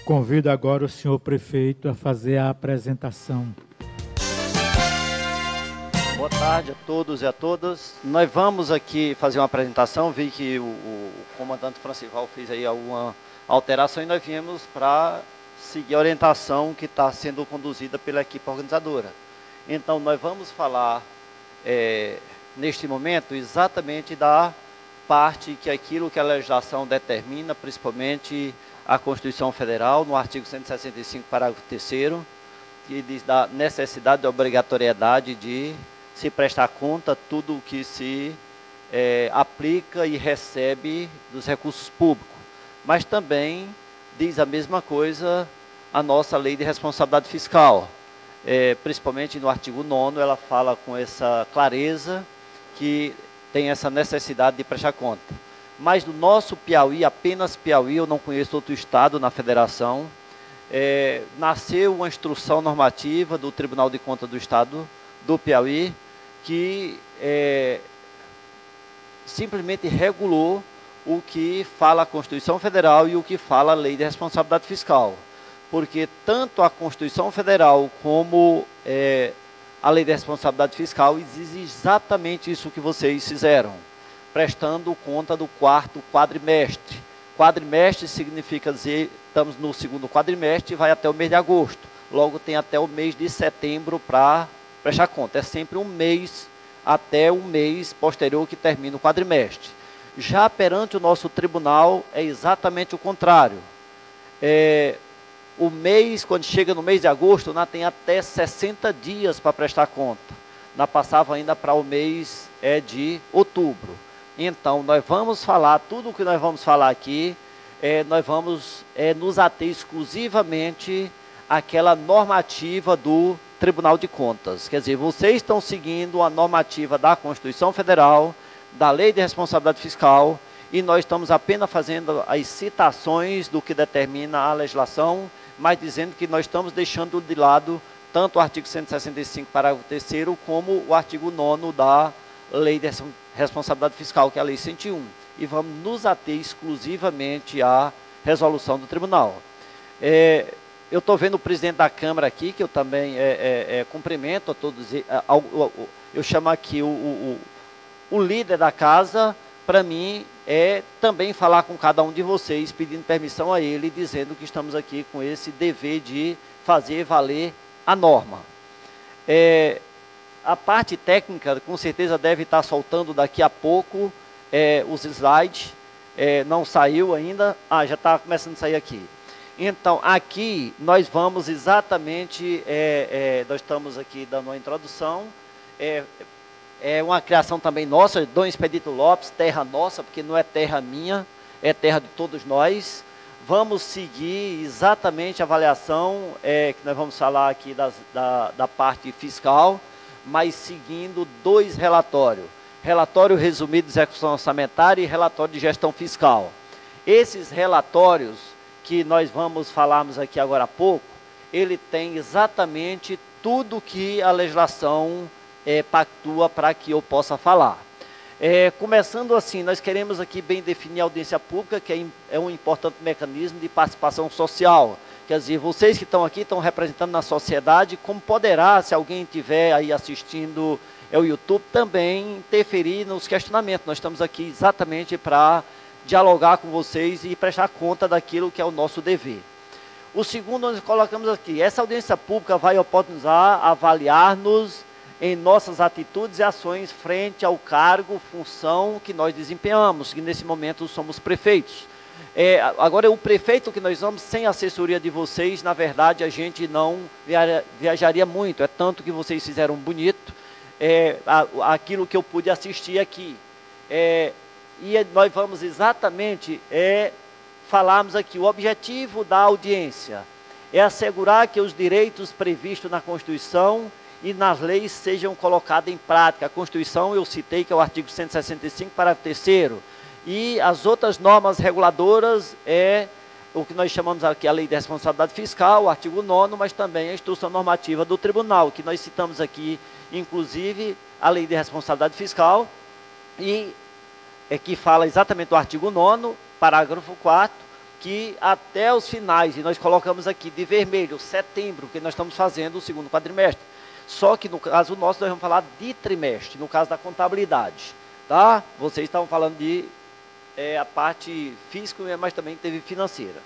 Convido agora o senhor prefeito a fazer a apresentação. Boa tarde a todos e a todas. Nós vamos aqui fazer uma apresentação. Vi que o comandante Francival fez aí alguma alteração e nós viemos para seguir a orientação que está sendo conduzida pela equipe organizadora. Então, nós vamos falar, neste momento, exatamente da parte que aquilo que a legislação determina, principalmente a Constituição Federal, no artigo 165, parágrafo 3º, que diz da necessidade e obrigatoriedade de se prestar conta tudo o que se aplica e recebe dos recursos públicos. Mas também diz a mesma coisa a nossa lei de responsabilidade fiscal. Principalmente no artigo 9º, ela fala com essa clareza que tem essa necessidade de prestar conta. Mas no nosso Piauí, apenas Piauí, eu não conheço outro estado na federação, nasceu uma instrução normativa do Tribunal de Contas do Estado do Piauí, que simplesmente regulou o que fala a Constituição Federal e o que fala a Lei de Responsabilidade Fiscal. Porque tanto a Constituição Federal como a Lei de Responsabilidade Fiscal exige exatamente isso que vocês fizeram, prestando conta do quarto quadrimestre. Quadrimestre significa dizer, estamos no segundo quadrimestre e vai até o mês de agosto. Logo tem até o mês de setembro para prestar conta. É sempre um mês até o mês posterior que termina o quadrimestre. Já perante o nosso tribunal é exatamente o contrário. O mês, quando chega no mês de agosto, tem até 60 dias para prestar conta. Passava ainda para o mês de outubro. Então, nós vamos falar, tudo o que nós vamos falar aqui, nós vamos nos ater exclusivamente àquela normativa do Tribunal de Contas. Quer dizer, vocês estão seguindo a normativa da Constituição Federal, da Lei de Responsabilidade Fiscal, e nós estamos apenas fazendo as citações do que determina a legislação, mas dizendo que nós estamos deixando de lado tanto o artigo 165, parágrafo 3º, como o artigo 9º da Lei de Responsabilidade Fiscal, que é a Lei 101. E vamos nos ater exclusivamente à resolução do tribunal. Eu estou vendo o presidente da Câmara aqui, que eu também cumprimento a todos. Eu chamo aqui o líder da casa, para mim, também falar com cada um de vocês, pedindo permissão a ele, dizendo que estamos aqui com esse dever de fazer valer a norma. A parte técnica, com certeza, deve estar soltando daqui a pouco os slides. Não saiu ainda. Já está começando a sair aqui. Então, aqui nós vamos exatamente, nós estamos aqui dando uma introdução. É uma criação também nossa, Dom Expedito Lopes, terra nossa, porque não é terra minha, é terra de todos nós. Vamos seguir exatamente a avaliação, que nós vamos falar aqui da parte fiscal, mas seguindo 2 relatórios. Relatório resumido de execução orçamentária e relatório de gestão fiscal. Esses relatórios que nós vamos falarmos aqui agora há pouco, ele tem exatamente tudo que a legislação pactua para que eu possa falar. Começando assim, nós queremos aqui bem definir a audiência pública, que é um importante mecanismo de participação social. Quer dizer, vocês que estão aqui estão representando na sociedade, como poderá, se alguém estiver aí assistindo o YouTube, também interferir nos questionamentos. Nós estamos aqui exatamente para dialogar com vocês e prestar conta daquilo que é o nosso dever. O segundo, nós colocamos aqui, essa audiência pública vai oportunizar avaliar-nos em nossas atitudes e ações frente ao cargo, função que nós desempenhamos, que nesse momento somos prefeitos. Agora, o prefeito que nós vamos, sem assessoria de vocês, na verdade, a gente não viajaria muito. É tanto que vocês fizeram bonito, aquilo que eu pude assistir aqui. E nós vamos exatamente falarmos aqui, o objetivo da audiência é assegurar que os direitos previstos na Constituição e nas leis sejam colocados em prática. A Constituição, eu citei, que é o artigo 165, parágrafo 3º, e as outras normas reguladoras o que nós chamamos aqui a Lei de Responsabilidade Fiscal, o artigo 9º, mas também a instrução normativa do tribunal, que nós citamos aqui, inclusive, a Lei de Responsabilidade Fiscal, e que fala exatamente do artigo 9º, parágrafo 4º, que até os finais, e nós colocamos aqui de vermelho, setembro, que nós estamos fazendo o segundo quadrimestre. Só que no caso nosso, nós vamos falar de trimestre, no caso da contabilidade. Tá? Vocês estavam falando de a parte física, mas também teve financeira.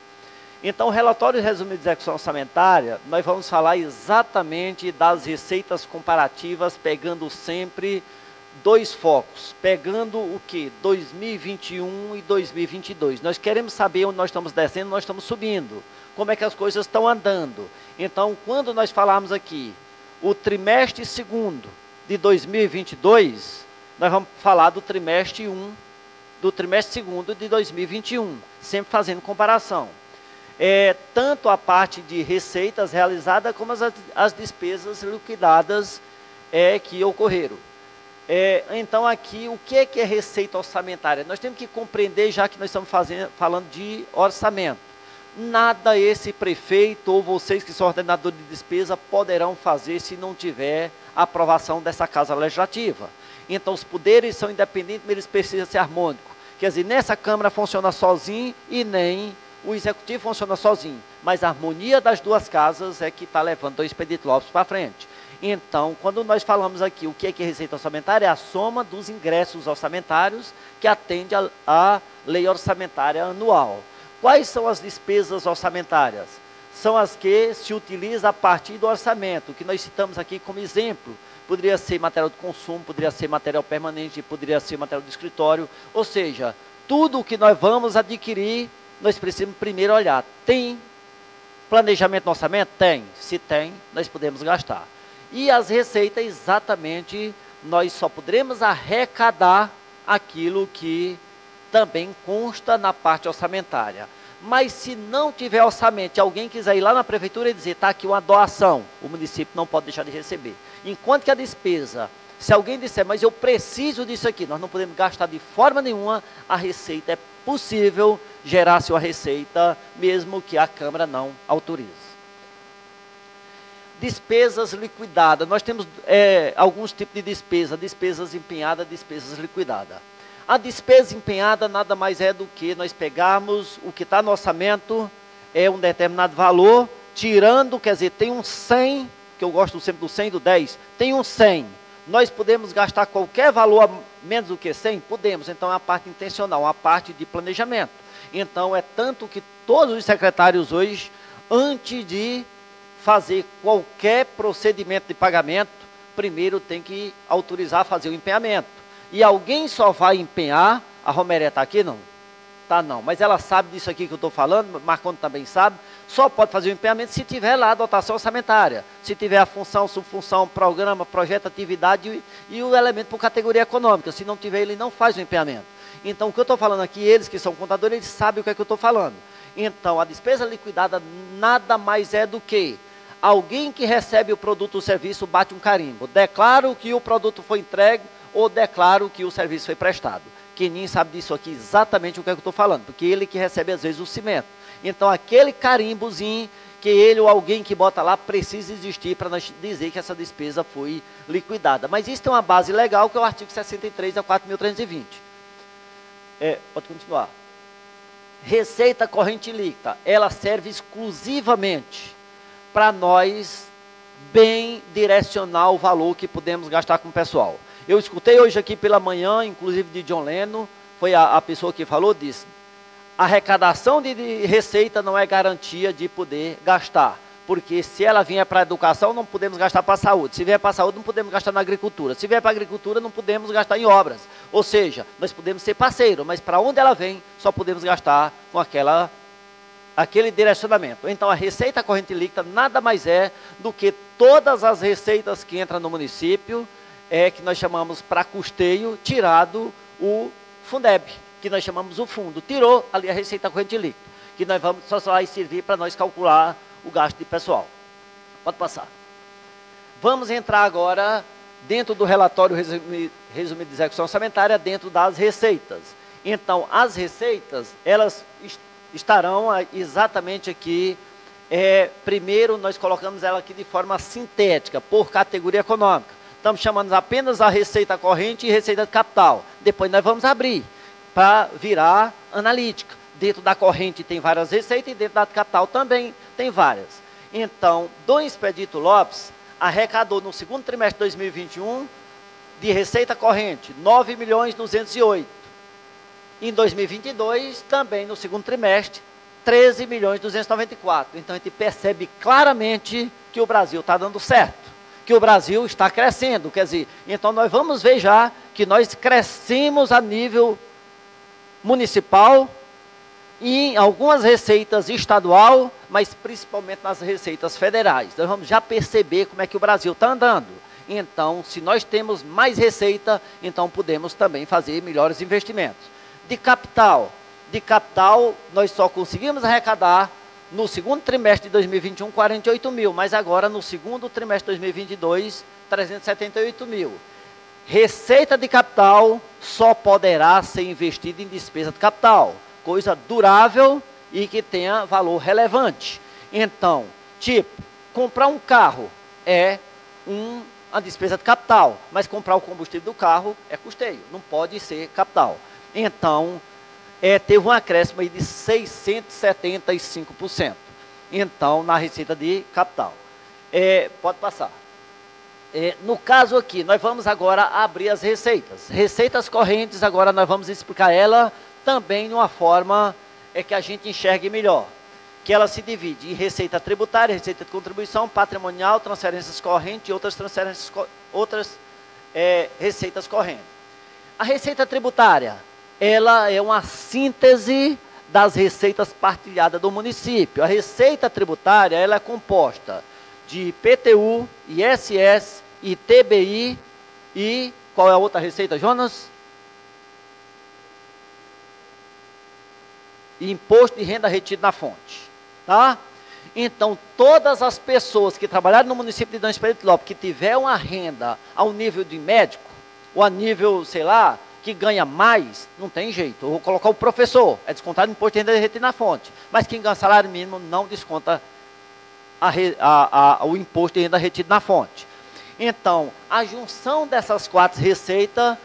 Então, o relatório resumido de execução orçamentária, nós vamos falar exatamente das receitas comparativas, pegando sempre dois focos, pegando o que? 2021 e 2022. Nós queremos saber onde nós estamos descendo, nós estamos subindo, como é que as coisas estão andando. Então, quando nós falarmos aqui, o trimestre segundo de 2022, nós vamos falar do trimestre segundo de 2021, sempre fazendo comparação. Tanto a parte de receitas realizadas, como as despesas liquidadas que ocorreram. Então, aqui, o que é receita orçamentária? Nós temos que compreender, já que nós estamos falando de orçamento. Nada esse prefeito ou vocês que são ordenadores de despesa poderão fazer se não tiver a aprovação dessa Casa Legislativa. Então, os poderes são independentes, mas eles precisam ser harmônicos. Quer dizer, nessa Câmara funciona sozinho e nem o Executivo funciona sozinho. Mas a harmonia das duas casas é que está levando o Expedito Lopes para frente. Então, quando nós falamos aqui o que é receita orçamentária, é a soma dos ingressos orçamentários que atende à lei orçamentária anual. Quais são as despesas orçamentárias? São as que se utilizam a partir do orçamento, que nós citamos aqui como exemplo. Poderia ser material de consumo, poderia ser material permanente, poderia ser material de escritório. Ou seja, tudo o que nós vamos adquirir, nós precisamos primeiro olhar. Tem planejamento no orçamento? Tem. Se tem, nós podemos gastar. E as receitas, exatamente, nós só poderemos arrecadar aquilo que também consta na parte orçamentária. Mas se não tiver orçamento, alguém quiser ir lá na prefeitura e dizer, está aqui uma doação, o município não pode deixar de receber. Enquanto que a despesa, se alguém disser, mas eu preciso disso aqui, nós não podemos gastar de forma nenhuma, a receita é possível gerar sua receita, mesmo que a Câmara não autorize. Despesas liquidadas. Nós temos alguns tipos de despesa, despesas empenhadas, despesas liquidadas. A despesa empenhada nada mais é do que nós pegarmos o que está no orçamento, um determinado valor, tirando, quer dizer, tem um 100, que eu gosto sempre do 100 e do 10, tem um 100. Nós podemos gastar qualquer valor menos do que 100? Podemos, então é a parte intencional, a parte de planejamento. Então é tanto que todos os secretários hoje, antes de fazer qualquer procedimento de pagamento, primeiro tem que autorizar a fazer o empenhamento. E alguém só vai empenhar, a Roméria está aqui? Não? Tá não, mas ela sabe disso aqui que eu estou falando, Marcondes também sabe, só pode fazer o empenhamento se tiver lá a dotação orçamentária, se tiver a função, subfunção, programa, projeto, atividade e o elemento por categoria econômica. Se não tiver, ele não faz o empenhamento. Então, o que eu estou falando aqui, eles que são contadores, eles sabem o que é que eu estou falando. Então, a despesa liquidada nada mais é do que alguém que recebe o produto ou serviço bate um carimbo. Declaro que o produto foi entregue ou declaro que o serviço foi prestado. Quem sabe disso aqui exatamente o que é que eu estou falando, porque ele que recebe às vezes o cimento. Então, aquele carimbozinho que ele ou alguém que bota lá precisa existir para nós dizer que essa despesa foi liquidada. Mas isso tem uma base legal, que é o artigo 63 da 4.320. Pode continuar. Receita corrente líquida, ela serve exclusivamente para nós bem direcionar o valor que podemos gastar com o pessoal. Eu escutei hoje aqui pela manhã, inclusive de John Leno, foi a pessoa que falou, disse, a arrecadação de receita não é garantia de poder gastar, porque se ela vier para a educação, não podemos gastar para a saúde, se vier para a saúde, não podemos gastar na agricultura, se vier para a agricultura, não podemos gastar em obras, ou seja, nós podemos ser parceiro, mas para onde ela vem, só podemos gastar com aquele direcionamento. Então, a receita corrente líquida nada mais é do que todas as receitas que entram no município, que nós chamamos para custeio, tirado o Fundeb, que nós chamamos o fundo. Tirou ali a receita corrente líquida, que nós vamos só vai servir para nós calcular o gasto de pessoal. Pode passar. Vamos entrar agora dentro do relatório resumido de execução orçamentária, dentro das receitas. Então, as receitas, elas estarão exatamente aqui. Primeiro, nós colocamos ela aqui de forma sintética, por categoria econômica. Estamos chamando apenas a receita corrente e receita de capital. Depois nós vamos abrir para virar analítica. dentro da corrente tem várias receitas e dentro da capital também tem várias. Então, Dom Expedito Lopes arrecadou no segundo trimestre de 2021 de receita corrente 9.208.000. Em 2022, também no segundo trimestre, 13.294.000. Então, a gente percebe claramente que o Brasil está dando certo, que o Brasil está crescendo. Quer dizer, então nós vamos ver já que nós crescemos a nível municipal e em algumas receitas estadual, mas principalmente nas receitas federais. Nós vamos já perceber como é que o Brasil está andando. Então, se nós temos mais receita, então podemos também fazer melhores investimentos. De capital, nós só conseguimos arrecadar no segundo trimestre de 2021, 48.000, mas agora no segundo trimestre de 2022, 378.000. Receita de capital só poderá ser investida em despesa de capital, coisa durável e que tenha valor relevante. Então, tipo, comprar um carro é uma despesa de capital, mas comprar o combustível do carro é custeio, não pode ser capital. Então, teve um acréscimo aí de 675%. Então, na receita de capital. Pode passar. No caso aqui, nós vamos agora abrir as receitas. Receitas correntes, agora nós vamos explicar ela também de uma forma que a gente enxergue melhor. Que ela se divide em receita tributária, receita de contribuição, patrimonial, transferências correntes e outras receitas correntes. A receita tributária, ela é uma síntese das receitas partilhadas do município. A receita tributária, ela é composta de IPTU, ISS, ITBI e qual é a outra receita, Jonas? Imposto de renda retido na fonte, tá? Então, todas as pessoas que trabalharam no município de Dom Expedito Lopes, que tiver uma renda ao nível de médico, ou a nível, sei lá, que ganha mais, não tem jeito. Eu vou colocar o professor, é descontado o imposto de renda retido na fonte. Mas quem ganha salário mínimo não desconta o imposto de renda retido na fonte. Então, a junção dessas quatro receitas,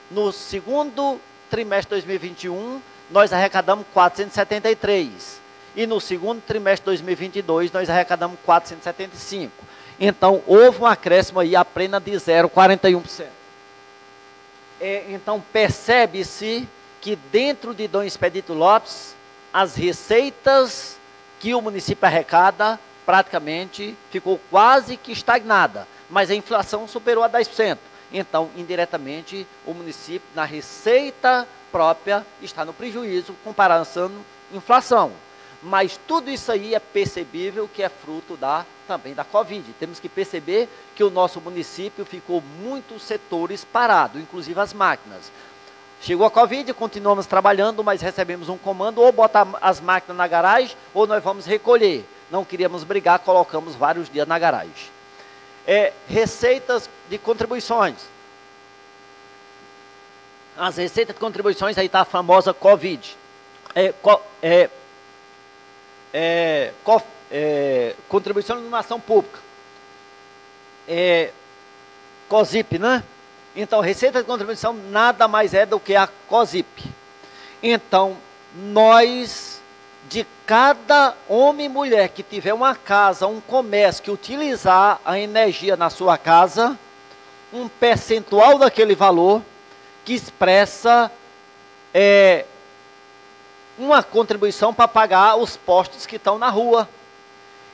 no segundo trimestre de 2021, nós arrecadamos 473. E no segundo trimestre de 2022, nós arrecadamos 475. Então, houve um acréscimo aí apenas de 0,41%. Então, percebe-se que dentro de Dom Expedito Lopes, as receitas que o município arrecada, praticamente, ficou quase que estagnada. Mas a inflação superou a 10%. Então, indiretamente, o município, na receita própria, está no prejuízo, comparando a inflação. Mas tudo isso aí é percebível que é fruto também da Covid. Temos que perceber que o nosso município ficou muitos setores parados, inclusive as máquinas. Chegou a Covid, continuamos trabalhando, mas recebemos um comando, ou botar as máquinas na garagem, ou nós vamos recolher. Não queríamos brigar, colocamos vários dias na garagem. Receitas de contribuições. As receitas de contribuições, aí está a famosa Covid. Contribuição de iluminação pública. COSIP, né? Então, receita de contribuição nada mais é do que a COSIP. Então, nós, de cada homem e mulher que tiver uma casa, um comércio, que utilizar a energia na sua casa, um percentual daquele valor que expressa uma contribuição para pagar os postes que estão na rua.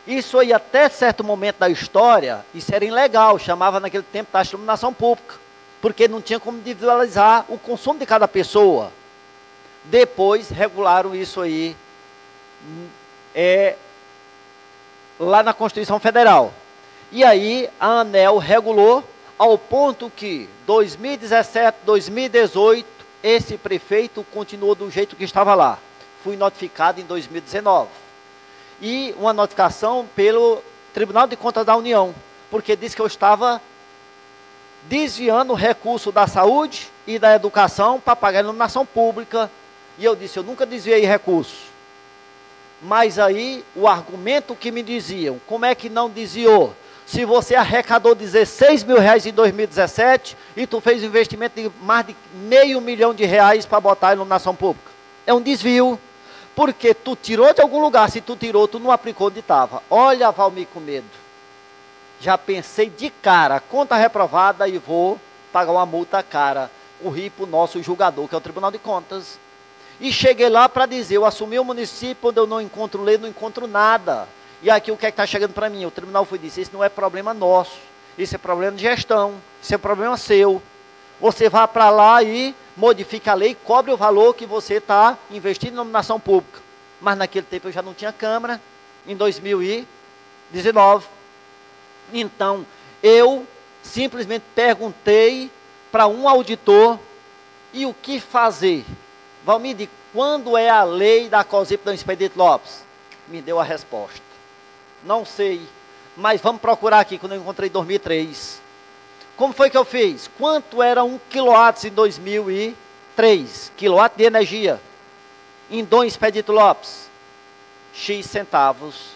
Isso aí, até certo momento da história, isso era ilegal, chamava naquele tempo taxa de iluminação pública, porque não tinha como individualizar o consumo de cada pessoa. Depois regularam isso aí lá na Constituição Federal. E aí a ANEEL regulou ao ponto que 2017, 2018, esse prefeito continuou do jeito que estava lá. Fui notificado em 2019. E uma notificação pelo Tribunal de Contas da União, porque disse que eu estava desviando o recurso da saúde e da educação para pagar a iluminação pública. E eu disse, eu nunca desviei recurso. Mas aí, o argumento que me diziam, como é que não desviou? Se você arrecadou 16 mil reais em 2017 e tu fez um investimento de mais de R$500 mil para botar a iluminação pública. É um desvio. Porque tu tirou de algum lugar, se tu tirou, tu não aplicou onde estava. Olha, Valmir, com medo. Já pensei de cara, conta reprovada e vou pagar uma multa cara. Corri para o nosso julgador, que é o Tribunal de Contas. E cheguei lá para dizer, eu assumi o município, onde eu não encontro lei, não encontro nada. E aqui o que é que está chegando para mim? O tribunal foi dizer, isso não é problema nosso. Isso é problema de gestão. Isso é problema seu. Você vá para lá e modifique a lei, cobre o valor que você está investindo em iluminação pública. Mas naquele tempo eu já não tinha Câmara, em 2019. Então, eu simplesmente perguntei para um auditor, e o que fazer? Valmir, quando é a lei da COSIP do Expedito Lopes? Me deu a resposta. Não sei, mas vamos procurar aqui, quando eu encontrei em 2003. Como foi que eu fiz? Quanto era 1 kW em 2003? Quilowatt de energia. Em Dom Expedito Lopes. X centavos.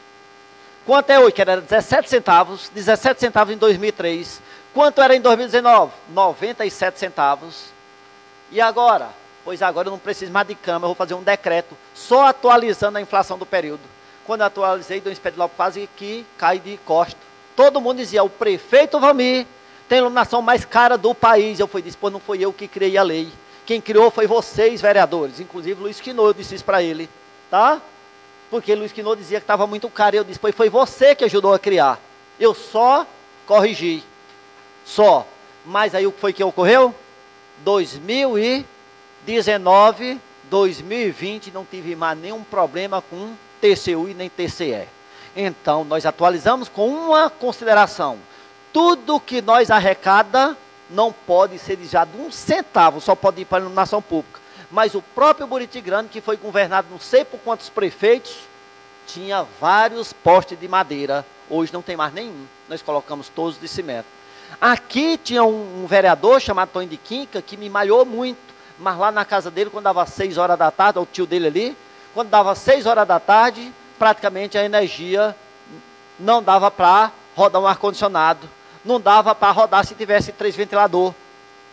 Quanto é hoje? Que era 17 centavos. 17 centavos em 2003. Quanto era em 2019? 97 centavos. E agora? Pois agora eu não preciso mais de Câmara. Eu vou fazer um decreto só atualizando a inflação do período. Quando eu atualizei, Dom Expedito Lopes quase que cai de costa. Todo mundo dizia, o prefeito Valmir tem a iluminação mais cara do país. Eu disse, pô, não foi eu que criei a lei. Quem criou foi vocês, vereadores. Inclusive Luiz Quinô, eu disse isso para ele. Tá? Porque Luiz Quinô dizia que estava muito caro. Eu disse, pois foi você que ajudou a criar. Eu só corrigi. Só. Mas aí o que foi que ocorreu? 2019, 2020, não tive mais nenhum problema com TCU e nem TCE. Então, nós atualizamos com uma consideração. Tudo que nós arrecada não pode ser desviado um centavo, só pode ir para a iluminação pública. Mas o próprio Buriti Grande, que foi governado não sei por quantos prefeitos, tinha vários postes de madeira. Hoje não tem mais nenhum. Nós colocamos todos de cimento. Aqui tinha um vereador chamado Tony de Quinca, que me malhou muito. Mas lá na casa dele, quando dava 6 horas da tarde, o tio dele ali, quando dava 6 horas da tarde, praticamente a energia não dava para rodar um ar-condicionado. Não dava para rodar se tivesse 3 ventiladores.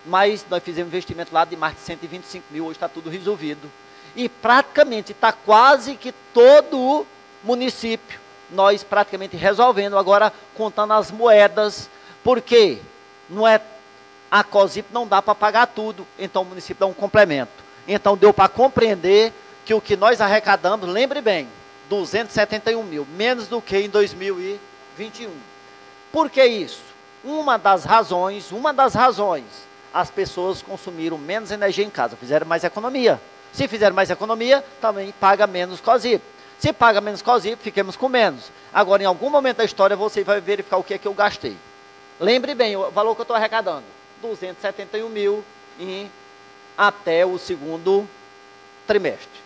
Mas nós fizemos investimento lá de mais de 125 mil, hoje está tudo resolvido. E praticamente está quase que todo o município, nós praticamente resolvendo, agora contando as moedas, porque não é, a COSIP não dá para pagar tudo, então o município dá um complemento. Então deu para compreender que o que nós arrecadamos, lembre bem, 271 mil, menos do que em 2021. Por que isso? Uma das razões, as pessoas consumiram menos energia em casa, fizeram mais economia. Se fizeram mais economia, também paga menos COSIP. Se paga menos COSIP, fiquemos com menos. Agora, em algum momento da história, você vai verificar o que é que eu gastei. Lembre bem, o valor que eu estou arrecadando, 271 mil até o segundo trimestre.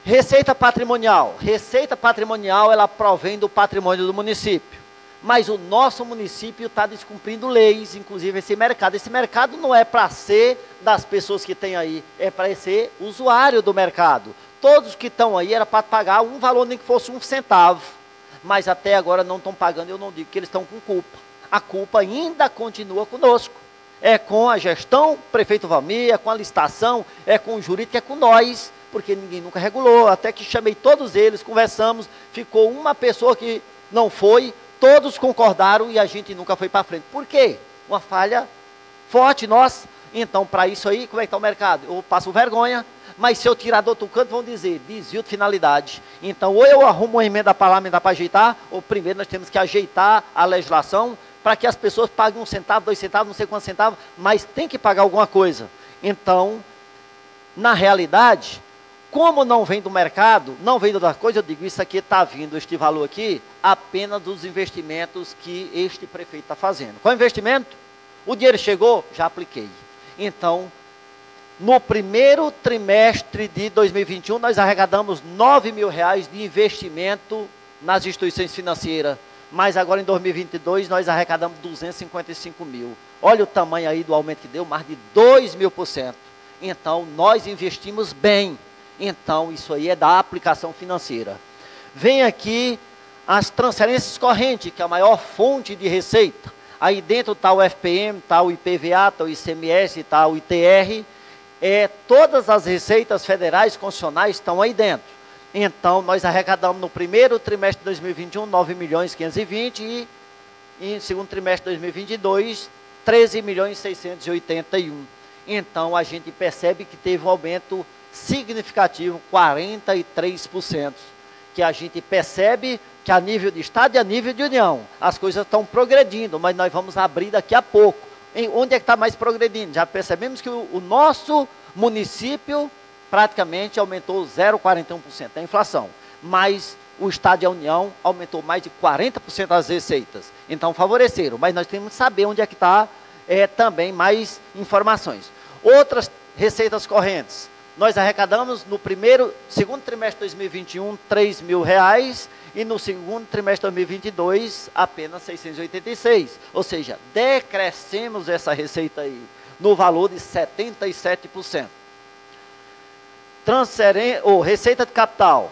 Receita patrimonial. Receita patrimonial, ela provém do patrimônio do município. Mas o nosso município está descumprindo leis, inclusive esse mercado. Esse mercado não é para ser das pessoas que tem aí, é para ser usuário do mercado. Todos que estão aí era para pagar um valor, nem que fosse 1 centavo. Mas até agora não estão pagando, eu não digo que eles estão com culpa. A culpa ainda continua conosco. É com a gestão, prefeito Valmir, é com a licitação, é com o jurídico, é com nós, porque ninguém nunca regulou. Até que chamei todos eles, conversamos, ficou uma pessoa que não foi, todos concordaram e a gente nunca foi para frente. Por quê? Uma falha forte nossa. Então, para isso aí, como é que está o mercado? Eu passo vergonha, mas se eu tirar do outro canto, vão dizer, desvio de finalidade. Então, ou eu arrumo uma emenda parlamentar para ajeitar, ou primeiro nós temos que ajeitar a legislação para que as pessoas paguem 1 centavo, 2 centavos, não sei quantos centavos, mas tem que pagar alguma coisa. Então, na realidade, como não vem do mercado, não vem de outra coisa, eu digo, isso aqui está vindo, este valor aqui, apenas dos investimentos que este prefeito está fazendo. Qual investimento? O dinheiro chegou? Já apliquei. Então, no primeiro trimestre de 2021, nós arrecadamos R$9 mil de investimento nas instituições financeiras. Mas agora em 2022, nós arrecadamos 255 mil. Olha o tamanho aí do aumento que deu, mais de 2.000%. Então, nós investimos bem. Então, isso aí é da aplicação financeira. Vem aqui as transferências correntes, que é a maior fonte de receita. Aí dentro está o FPM, está o IPVA, está o ICMS, está o ITR. todas as receitas federais constitucionais estão aí dentro. Então, nós arrecadamos no primeiro trimestre de 2021, 9.520.000 e no segundo trimestre de 2022, 13.681.000. Então, a gente percebe que teve um aumento significativo, 43%, que a gente percebe que a nível de Estado e a nível de União, as coisas estão progredindo, mas nós vamos abrir daqui a pouco. Onde é que está mais progredindo? Já percebemos que o nosso município praticamente aumentou 0,41% da inflação, mas o Estado e a União aumentou mais de 40% das receitas. Então, favoreceram, mas nós temos que saber onde é que está também mais informações. Outras receitas correntes. Nós arrecadamos no segundo trimestre de 2021, R$3.000, e no segundo trimestre de 2022, apenas 686. Ou seja, decrescemos essa receita aí, no valor de 77%. Receita de capital.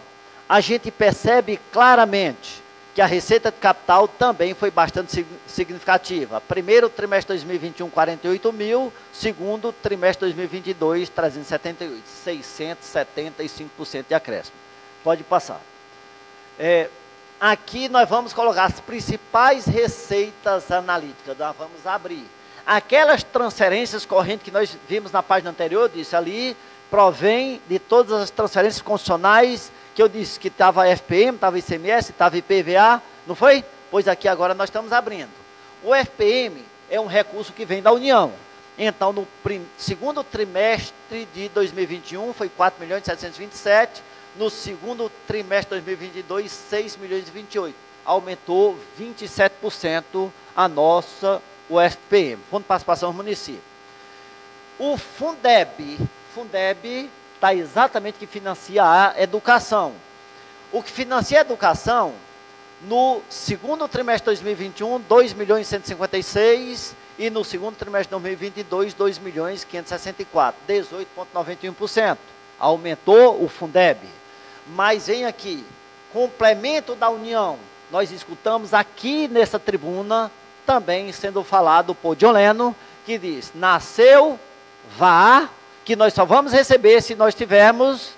A gente percebe claramente que a receita de capital também foi bastante significativa. Primeiro trimestre de 2021, 48.000, segundo trimestre de 2022, 378, 675% de acréscimo. Pode passar. Aqui nós vamos colocar as principais receitas analíticas, nós vamos abrir. Aquelas transferências correntes que nós vimos na página anterior, eu disse ali, provém de todas as transferências constitucionais, que eu disse que estava FPM, estava ICMS, estava IPVA, não foi? Pois aqui agora nós estamos abrindo. O FPM é um recurso que vem da União. Então, no segundo trimestre de 2021, foi 4.727.000, no segundo trimestre de 2022, 6.028.000. Aumentou 27% o FPM, Fundo de Participação do Município. O Fundeb está exatamente que financia a educação. O que financia a educação, no segundo trimestre de 2021, 2.156.000, e no segundo trimestre de 2022, 2.564.000, 18,91%. Aumentou o Fundeb. Mas vem aqui, complemento da União. Nós escutamos aqui nessa tribuna, também sendo falado por John Leno, que diz, nasceu VA, que nós só vamos receber se nós tivermos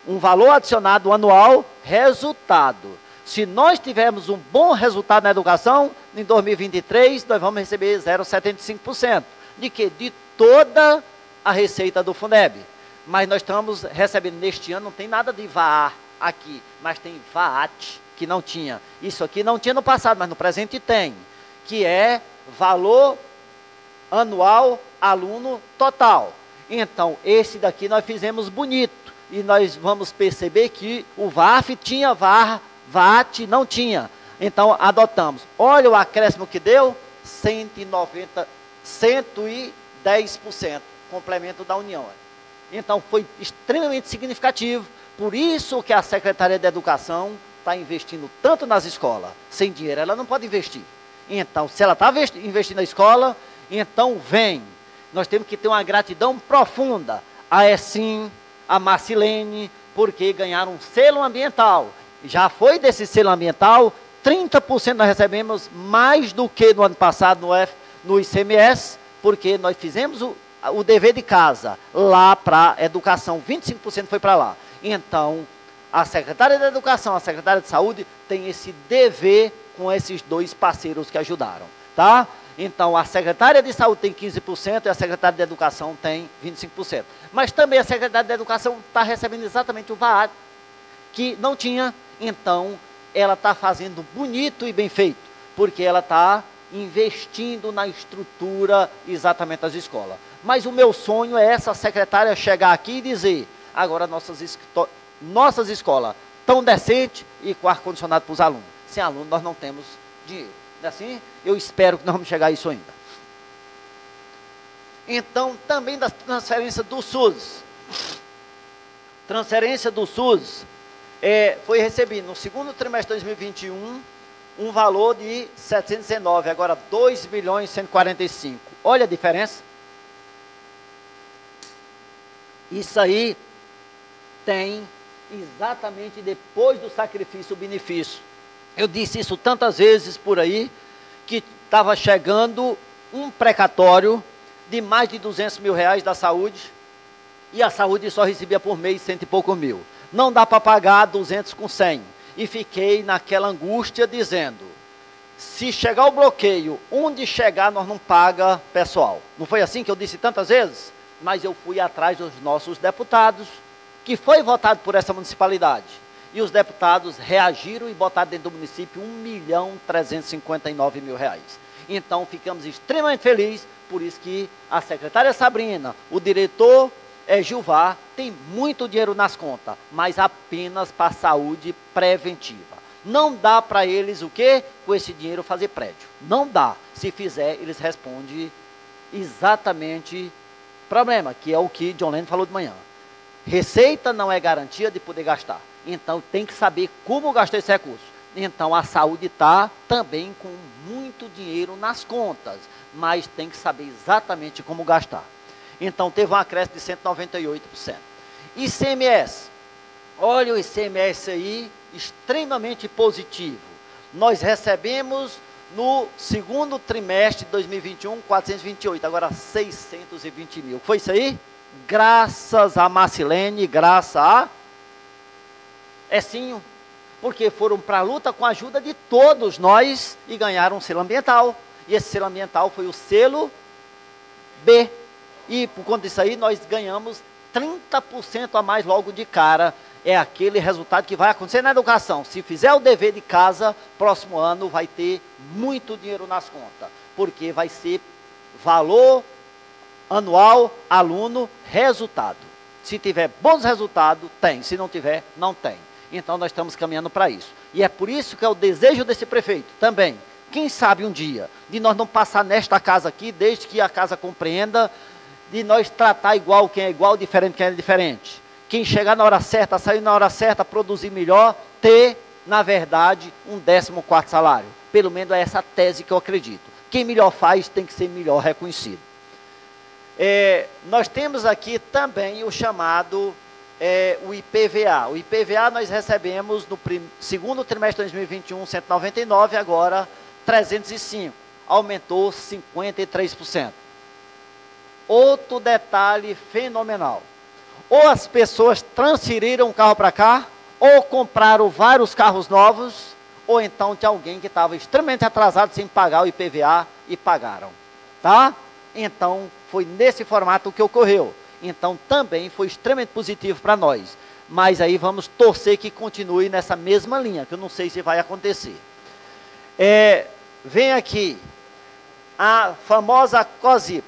um valor adicionado anual, resultado. Se nós tivermos um bom resultado na educação, em 2023, nós vamos receber 0,75%. De quê? De toda a receita do Fundeb. Mas nós estamos recebendo neste ano, não tem nada de VA aqui, mas tem VAT, que não tinha. Isso aqui não tinha no passado, mas no presente tem, que é valor anual aluno total. Então, esse daqui nós fizemos bonito, e nós vamos perceber que o VAF tinha VAT, não tinha. Então, adotamos. Olha o acréscimo que deu, 110%, complemento da União. Então, foi extremamente significativo, por isso que a Secretaria de Educação está investindo tanto nas escolas. Sem dinheiro, ela não pode investir. Então, se ela está investindo na escola, então vem. Nós temos que ter uma gratidão profunda a Essim, a Marcilene, porque ganharam um selo ambiental. Já foi desse selo ambiental, 30% nós recebemos mais do que no ano passado no ICMS, porque nós fizemos o dever de casa lá para a educação, 25% foi para lá. Então, a Secretaria da Educação, a Secretaria de Saúde, tem esse dever com esses dois parceiros que ajudaram, tá? Então, a Secretaria de Saúde tem 15% e a Secretaria de Educação tem 25%. Mas também a Secretaria de Educação está recebendo exatamente o VAD, que não tinha. Então, ela está fazendo bonito e bem feito, porque ela está investindo na estrutura exatamente das escolas. Mas o meu sonho é essa secretária chegar aqui e dizer, agora nossas escolas estão decentes e com ar-condicionado para os alunos. Sem aluno nós não temos dinheiro. Não é assim? Eu espero que nós vamos chegar a isso ainda. Então, também da transferência do SUS. Transferência do SUS foi recebido no segundo trimestre de 2021 um valor de 719, agora 2.145. Olha a diferença. Isso aí tem exatamente depois do sacrifício o benefício. Eu disse isso tantas vezes por aí, que estava chegando um precatório de mais de R$200 mil da saúde, E a saúde só recebia por mês 100 e pouco mil. Não dá para pagar 200 com 100. E fiquei naquela angústia dizendo, se chegar o bloqueio, onde chegar nós não paga pessoal. Não foi assim que eu disse tantas vezes? Mas eu fui atrás dos nossos deputados, que foi votado por essa municipalidade. E os deputados reagiram e botaram dentro do município R$1.359.000. Então ficamos extremamente felizes, por isso que a secretária Sabrina, o diretor Gilvar, tem muito dinheiro nas contas, mas apenas para a saúde preventiva. Não dá para eles o quê? Com esse dinheiro fazer prédio. Não dá. Se fizer, eles respondem exatamente problema, que é o que John Lennon falou de manhã. Receita não é garantia de poder gastar. Então tem que saber como gastar esse recurso. Então a saúde está também com muito dinheiro nas contas, mas tem que saber exatamente como gastar. Então teve um acréscimo de 198%. ICMS. Olha o ICMS aí, extremamente positivo. Nós recebemos no segundo trimestre de 2021, 428, agora 620 mil. Foi isso aí? Graças a Marcilene, graças a Ecinho, porque foram para a luta com a ajuda de todos nós e ganharam um selo ambiental. E esse selo ambiental foi o selo B. E por conta disso aí, nós ganhamos 30% a mais logo de cara. É aquele resultado que vai acontecer na educação. Se fizer o dever de casa, próximo ano vai ter muito dinheiro nas contas. Porque vai ser valor anual, aluno, resultado. Se tiver bons resultados, tem. Se não tiver, não tem. Então nós estamos caminhando para isso. E é por isso que é o desejo desse prefeito também. Quem sabe um dia, de nós não passar nesta casa aqui, desde que a casa compreenda, de nós tratar igual quem é igual, diferente quem é diferente. Quem chegar na hora certa, sair na hora certa, produzir melhor, ter, na verdade, um 14º salário. Pelo menos é essa tese que eu acredito. Quem melhor faz tem que ser melhor reconhecido. Nós temos aqui também o chamado o IPVA. O IPVA nós recebemos no segundo trimestre de 2021, 199, agora 305. Aumentou 53%. Outro detalhe fenomenal. Ou as pessoas transferiram um carro para cá, ou compraram vários carros novos, ou então tinha alguém que estava extremamente atrasado sem pagar o IPVA e pagaram. Tá? Então, foi nesse formato que ocorreu. Então, também foi extremamente positivo para nós. Mas aí vamos torcer que continue nessa mesma linha, que eu não sei se vai acontecer. Vem aqui a famosa COSIP,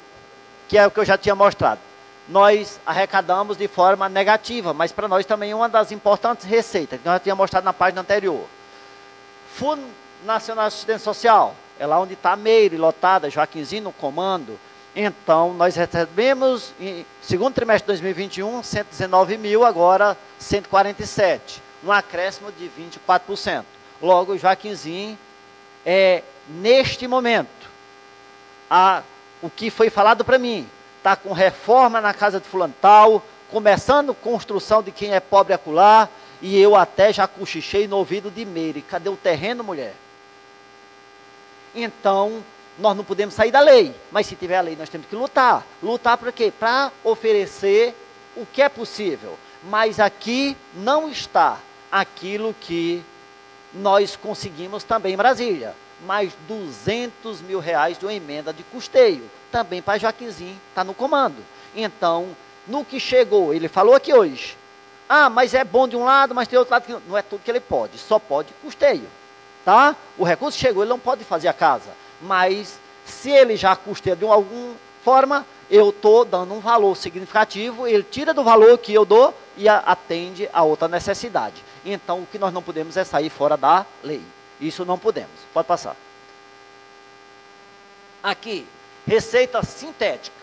que é o que eu já tinha mostrado. Nós arrecadamos de forma negativa, mas para nós também é uma das importantes receitas, que nós já tínhamos mostrado na página anterior. Fundo Nacional de Assistência Social, é lá onde está a Meire, lotada, Joaquinzinho no comando. Então, nós recebemos, em segundo trimestre de 2021, 119 mil, agora 147, um acréscimo de 24%. Logo, Joaquinzinho, neste momento, o que foi falado para mim, está com reforma na casa de fulano tal, começando construção de quem é pobre acolá, e eu até já cochichei no ouvido de Meire, cadê o terreno, mulher? Então, nós não podemos sair da lei, mas se tiver a lei, nós temos que lutar. Lutar para quê? Para oferecer o que é possível. Mas aqui não está aquilo que nós conseguimos também em Brasília. Mais 200 mil reais de uma emenda de custeio. Também para Joaquinzinho, está no comando. Então, no que chegou, ele falou aqui hoje. Ah, mas é bom de um lado, mas tem outro lado que não é tudo que ele pode. Só pode custeio. Tá? O recurso chegou, ele não pode fazer a casa. Mas, se ele já custeia de alguma forma, eu estou dando um valor significativo, ele tira do valor que eu dou e atende a outra necessidade. Então, o que nós não podemos é sair fora da lei. Isso não podemos. Pode passar. Aqui, receita sintética.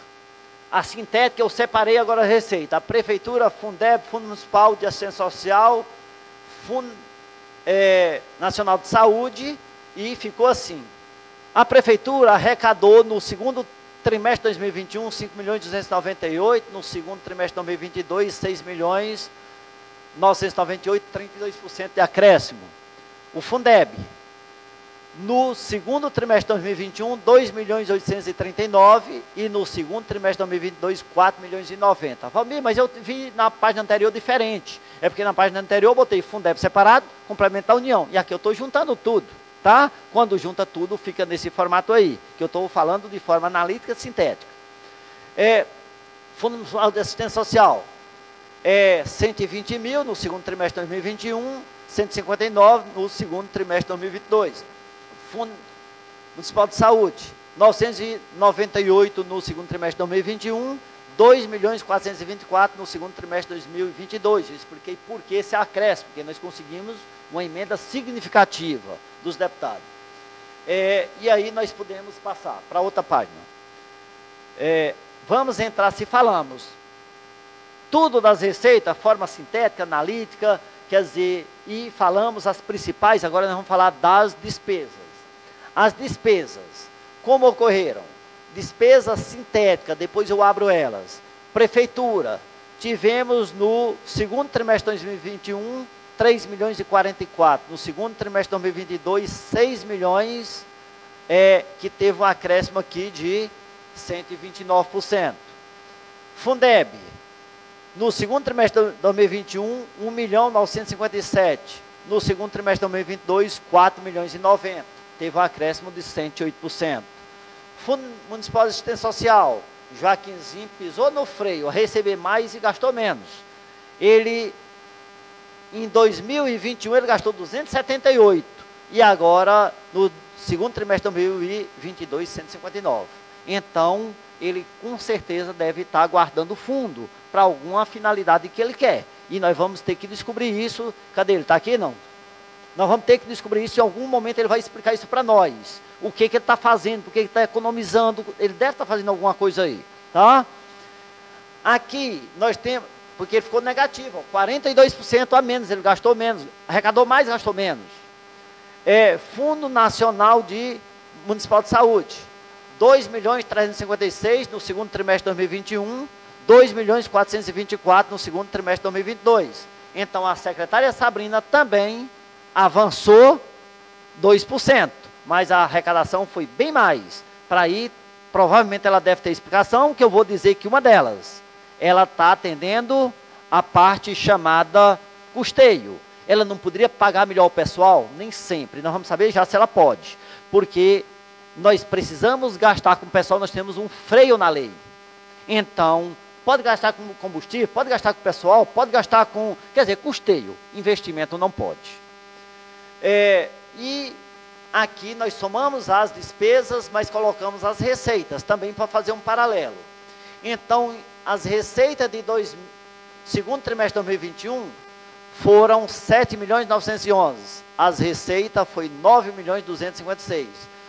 A sintética eu separei agora a receita. A Prefeitura, Fundeb, Fundo Municipal de Assistência Social, Fundo Nacional de Saúde, e ficou assim. A Prefeitura arrecadou no segundo trimestre de 2021, 5.298.000, no segundo trimestre de 2022, 6.998.000, 32% de acréscimo. O Fundeb, No segundo trimestre de 2021, 2.839.000 e no segundo trimestre de 2022, 4.090.000. Valmir, mas eu vi na página anterior diferente. É porque na página anterior eu botei Fundeb separado, complementar a União. E aqui eu estou juntando tudo, tá? Quando junta tudo, fica nesse formato aí, que eu estou falando de forma analítica sintética. Fundo Municipal de Assistência Social, 120 mil no segundo trimestre de 2021, 159 no segundo trimestre de 2022. Fundo Municipal de Saúde, 998 no segundo trimestre de 2021, 2.424.000 no segundo trimestre de 2022. Eu expliquei por que esse acréscimo, porque nós conseguimos uma emenda significativa dos deputados. E aí nós podemos passar para outra página. Vamos entrar, se falamos tudo das receitas, forma sintética, analítica, quer dizer, e falamos as principais, agora nós vamos falar das despesas. As despesas, como ocorreram? Despesa sintética, depois eu abro elas. Prefeitura, tivemos no segundo trimestre de 2021, 3.044.000. No segundo trimestre de 2022, 6 milhões, que teve um acréscimo aqui de 129%. Fundeb, no segundo trimestre de 2021, 1.957.000. No segundo trimestre de 2022, 4.090.000. Teve um acréscimo de 108%. Fundo Municipal de Assistência Social, Joaquinzinho pisou no freio, a receber mais e gastou menos. Ele, em 2021, ele gastou 278. E agora, no segundo trimestre de 2022, 159. Então, ele com certeza deve estar guardando fundo para alguma finalidade que ele quer. E nós vamos ter que descobrir isso. Cadê ele? Está aqui? Não? Nós vamos ter que descobrir isso, em algum momento ele vai explicar isso para nós. O que ele está fazendo, por que ele está economizando, ele deve estar fazendo alguma coisa aí. Tá? Aqui nós temos, porque ele ficou negativo, 42% a menos, ele gastou menos, arrecadou mais, gastou menos. Fundo Nacional Municipal de Saúde, 2.356.000 no segundo trimestre de 2021, 2.424.000 no segundo trimestre de 2022. Então a secretária Sabrina também avançou 2%, mas a arrecadação foi bem mais. Para aí, provavelmente ela deve ter explicação, que eu vou dizer que uma delas, ela está atendendo a parte chamada custeio. Ela não poderia pagar melhor o pessoal? Nem sempre. Nós vamos saber já se ela pode, porque nós precisamos gastar com o pessoal, nós temos um freio na lei. Então, pode gastar com combustível, pode gastar com o pessoal, pode gastar com, quer dizer, custeio, investimento não pode. E aqui nós somamos as despesas, mas colocamos as receitas também para fazer um paralelo. Então, as receitas de segundo trimestre de 2021 foram 7.911.000. As receitas foi 9.256.000.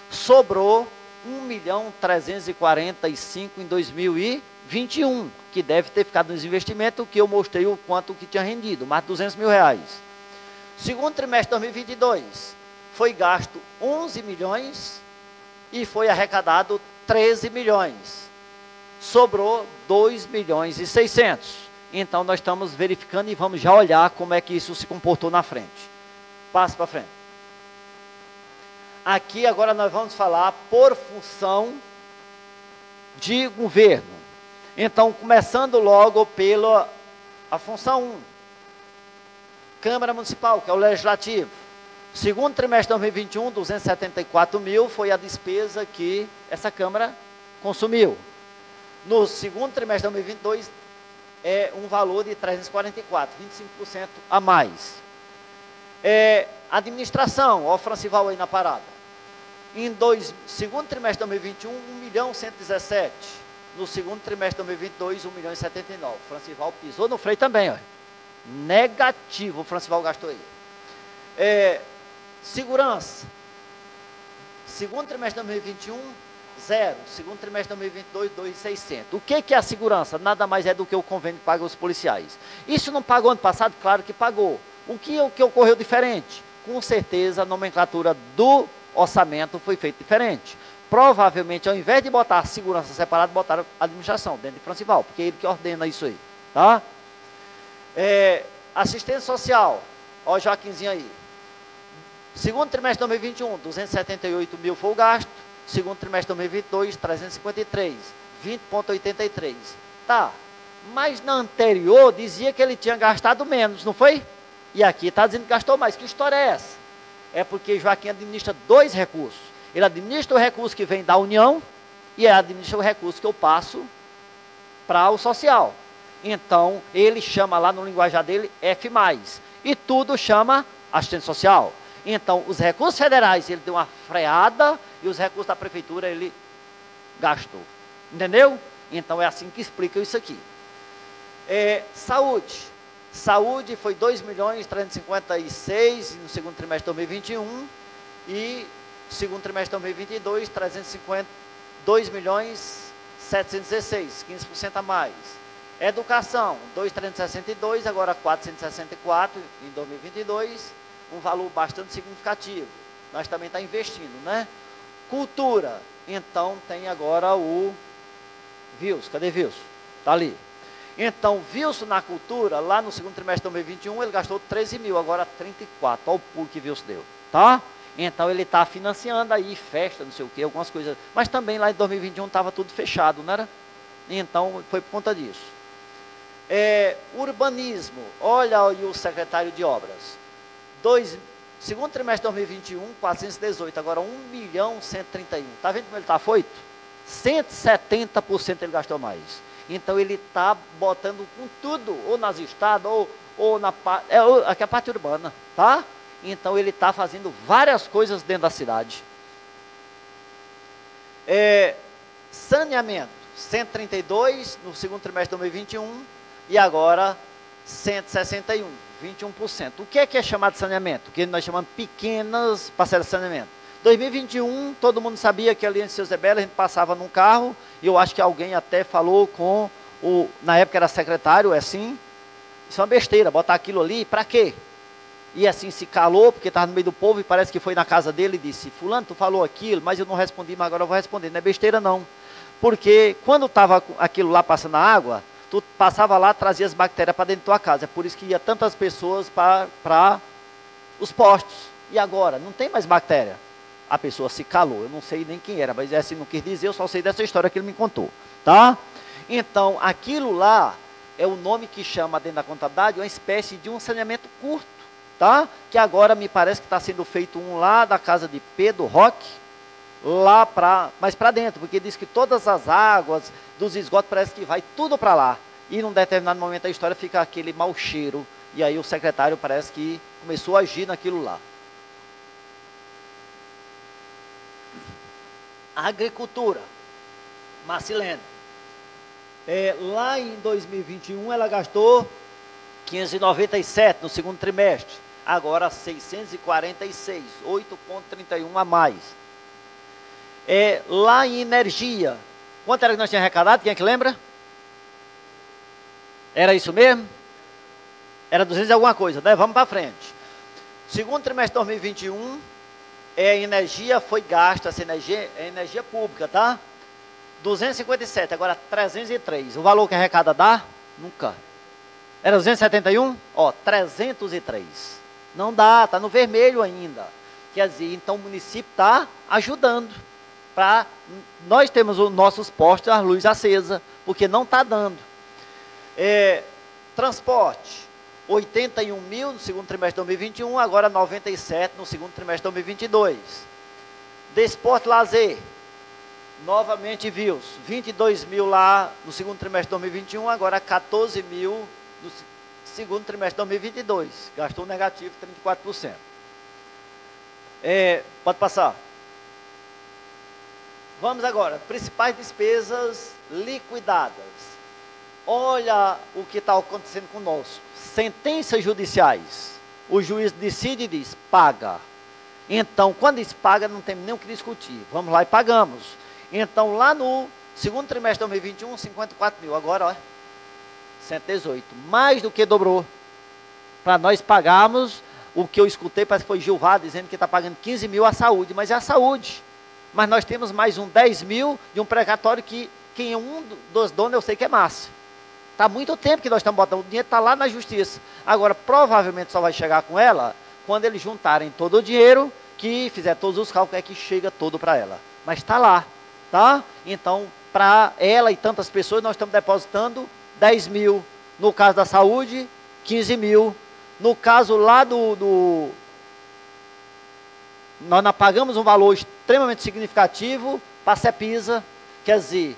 Sobrou 1.345.000 em 2021, que deve ter ficado nos investimentos, que eu mostrei o quanto que tinha rendido, mais de R$200 mil. Segundo trimestre de 2022, foi gasto 11 milhões e foi arrecadado 13 milhões. Sobrou 2.600.000. Então, nós estamos verificando e vamos já olhar como é que isso se comportou na frente. Passo para frente. Aqui, agora, nós vamos falar por função de governo. Então, começando logo pela função 1. Câmara Municipal, que é o Legislativo. Segundo trimestre de 2021, 274 mil foi a despesa que essa Câmara consumiu. No segundo trimestre de 2022, é um valor de 344, 25% a mais. Administração, ó o Francival aí na parada. Segundo trimestre de 2021, 1.117.000. No segundo trimestre de 2022, 1.079.000. O Francival pisou no freio também, ó. Negativo, o Francival gastou aí. Segurança. Segundo trimestre de 2021, 0. Segundo trimestre de 2022, 2.600. O que é a segurança? Nada mais é do que o convênio que paga os policiais. Isso não pagou ano passado? Claro que pagou. O que ocorreu diferente? Com certeza a nomenclatura do orçamento foi feita diferente. Provavelmente, ao invés de botar a segurança separada, botaram a administração dentro de Francival, porque é ele que ordena isso aí. Tá? Assistência social, ó o Joaquinzinho aí, Segundo trimestre de 2021, 278 mil foi o gasto. Segundo trimestre de 2022, 353, 20,83. Tá, mas na anterior dizia que ele tinha gastado menos, não foi? E aqui está dizendo que gastou mais. Que história é essa? É porque Joaquim administra dois recursos. Ele administra o recurso que vem da União e ele administra o recurso que eu passo para o social. Então, ele chama lá no linguajar dele F+. E tudo chama assistente social. Então, os recursos federais, ele deu uma freada e os recursos da prefeitura, ele gastou. Entendeu? Então, é assim que explica isso aqui. Saúde. Saúde foi 2.356 no segundo trimestre de 2021 e segundo trimestre de 2022, 2.716, 15% a mais. Educação, 2.362, agora 464 em 2022, um valor bastante significativo. Nós também estamos investindo, né? Cultura, então tem agora o Wilson, cadê Wilson? Está ali. Então, Wilson na cultura, lá no segundo trimestre de 2021, ele gastou 13 mil, agora 34. Olha o pulo que Wilson deu, tá? Então, ele está financiando aí festa, não sei o quê, algumas coisas. Mas também lá em 2021 estava tudo fechado, não era? Então, foi por conta disso. Urbanismo, olha aí o secretário de obras. Segundo trimestre de 2021, 418, agora 1.131. Está vendo como ele está afoito? 170% ele gastou mais. Então, ele está botando com tudo, ou nas estradas, ou na parte, aqui é a parte urbana, tá? Então, ele está fazendo várias coisas dentro da cidade. Saneamento, 132 no segundo trimestre de 2021 e agora 161, 21%. O que é chamado de saneamento? O que nós chamamos de pequenas parcelas de saneamento. 2021, todo mundo sabia que ali em Seu Zé Belo a gente passava num carro, e eu acho que alguém até falou com na época era secretário, assim, isso é uma besteira, botar aquilo ali, para quê? E assim, se calou, porque estava no meio do povo, e parece que foi na casa dele e disse, fulano, tu falou aquilo, mas eu não respondi, mas agora eu vou responder. Não é besteira não, porque quando estava aquilo lá passando a água, tu passava lá, trazia as bactérias para dentro da tua casa, é por isso que ia tantas pessoas para os postos. E agora, não tem mais bactéria. A pessoa se calou, eu não sei nem quem era, mas assim, não quis dizer, eu só sei dessa história que ele me contou, tá? Então, aquilo lá é o nome que chama dentro da contabilidade, uma espécie de um saneamento curto, tá? Que agora me parece que está sendo feito um lá da casa de Pedro Roque, lá mas para dentro, porque diz que todas as águas dos esgotos parece que vai tudo para lá, e num determinado momento da história fica aquele mau cheiro, e aí o secretário parece que começou a agir naquilo lá. Agricultura, Marcilene, lá em 2021 ela gastou 597 no segundo trimestre, agora 646, 8,31 a mais. Lá em energia, quanto era que nós tínhamos arrecadado? Quem é que lembra? Era isso mesmo? Era 200 e alguma coisa, né? Vamos para frente. Segundo trimestre de 2021, energia foi gasta, essa energia é energia pública, tá? 257, agora 303. O valor que arrecada dá? Nunca. Era 271? Ó, 303. Não dá, está no vermelho ainda. Quer dizer, então o município está ajudando. Nós temos os nossos postos, a luz acesa, porque não está dando. Transporte. 81 mil no segundo trimestre de 2021, agora 97 no segundo trimestre de 2022. Desporto e lazer, novamente viu 22 mil lá no segundo trimestre de 2021, agora 14 mil no segundo trimestre de 2022. Gastou negativo 34%. Pode passar. Vamos agora, principais despesas liquidadas. Olha o que está acontecendo conosco. Sentenças judiciais. O juiz decide e diz, paga. Então, quando diz paga, não tem nem o que discutir. Vamos lá e pagamos. Então, lá no segundo trimestre de 2021, 54 mil. Agora, ó, 118. Mais do que dobrou. Para nós pagarmos, o que eu escutei, parece que foi Gilvá, dizendo que está pagando 15 mil à saúde. Mas é a saúde. Mas nós temos mais 10 mil de um precatório que quem é um dos donos, eu sei que é Márcia. Está há muito tempo que nós estamos botando, o dinheiro está lá na justiça. Agora, provavelmente só vai chegar com ela quando eles juntarem todo o dinheiro, que fizer todos os cálculos, é que chega todo para ela. Mas está lá, tá? Então, para ela e tantas pessoas, nós estamos depositando 10 mil. No caso da saúde, 15 mil. No caso lá nós pagamos um valor extremamente significativo para a Cepisa, quer dizer,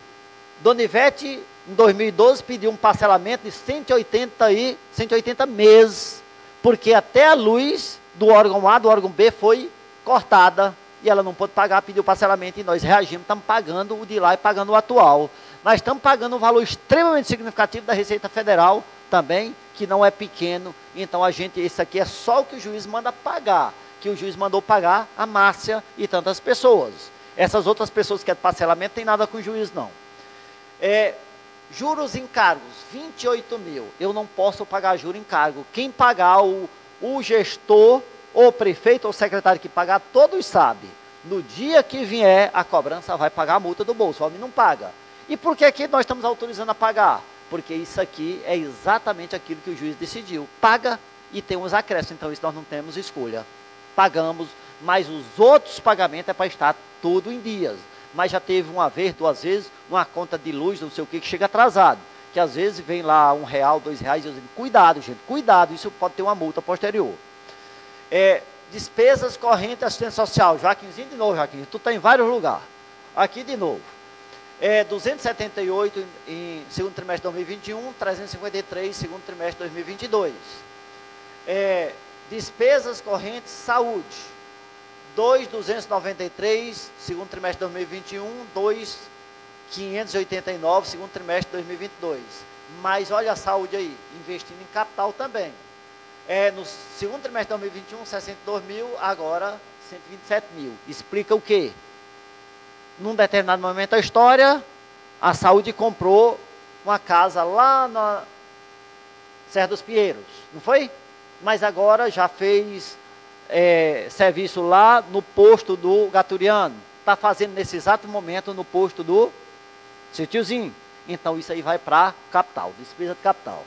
Dona Ivete, em 2012, pediu um parcelamento de 180 meses, porque até a luz do órgão A, do órgão B, foi cortada, e ela não pôde pagar, pediu parcelamento, e nós reagimos, estamos pagando o de lá e pagando o atual. Nós estamos pagando um valor extremamente significativo da Receita Federal também, que não é pequeno. Então, esse aqui é só o que o juiz manda pagar, que o juiz mandou pagar a Márcia e tantas pessoas. Essas outras pessoas que é de parcelamento, tem nada com o juiz, não. Juros em cargos, 28 mil. Eu não posso pagar juro em cargo. Quem pagar, o gestor, ou o prefeito, ou o secretário que pagar, todos sabem. No dia que vier, a cobrança vai pagar a multa do bolso. O homem não paga. E por que aqui nós estamos autorizando a pagar? Porque isso aqui é exatamente aquilo que o juiz decidiu. Paga e tem uns acréscimos. Então, isso nós não temos escolha. Pagamos, mas os outros pagamentos é para estar tudo em dias. Mas já teve uma vez, 2 vezes, uma conta de luz, não sei o que chega atrasado. Que às vezes vem lá R$1, R$2, eu digo, cuidado, gente, cuidado, isso pode ter uma multa posterior. Despesas correntes, assistência social. Joaquimzinho, de novo, Joaquim, tu está em vários lugares. Aqui de novo. 278 em segundo trimestre de 2021, 353 segundo trimestre de 2022. Despesas correntes, saúde. 2.293, segundo trimestre de 2021, 2.589, segundo trimestre de 2022. Mas olha a saúde aí, investindo em capital também. No segundo trimestre de 2021, 62 mil, agora 127 mil. Explica o quê? Num determinado momento da história, a saúde comprou uma casa lá na Serra dos Pinheiros, não foi? Mas agora já fez serviço lá no posto do Gaturiano. Está fazendo nesse exato momento no posto do Sítiozinho. Então isso aí vai para capital, despesa de capital.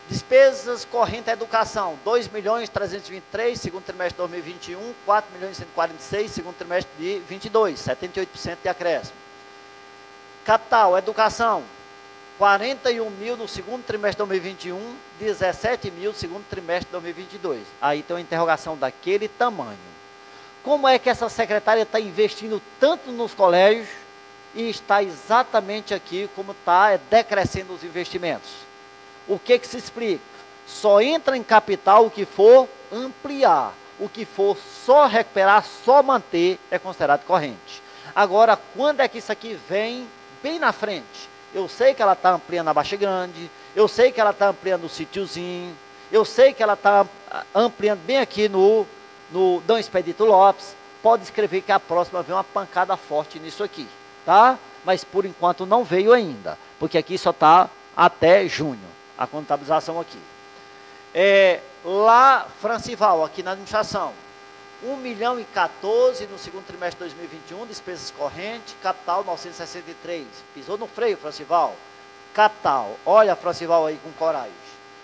Despesas correntes da educação, 2.323, segundo trimestre de 2021, 4.146, segundo trimestre de 22, 78% de acréscimo. Capital, educação, 41 mil no segundo trimestre de 2021, 17 mil no segundo trimestre de 2022. Aí tem uma interrogação daquele tamanho. Como é que essa secretária está investindo tanto nos colégios e está exatamente aqui como está decrescendo os investimentos? O que se explica? Só entra em capital o que for ampliar. O que for só recuperar, só manter, é considerado corrente. Agora, quando é que isso aqui vem bem na frente? Eu sei que ela está ampliando a Baixa Grande, eu sei que ela está ampliando o Sítiozinho, eu sei que ela está ampliando bem aqui no Dom Expedito Lopes. Pode escrever que a próxima vem uma pancada forte nisso aqui, tá? Mas por enquanto não veio ainda, porque aqui só está até junho, a contabilização aqui. Lá, Francival, aqui na administração, 1.014 no segundo trimestre de 2021, despesas correntes, capital 963. Pisou no freio, Francival. Capital, olha, Francival aí com coragem.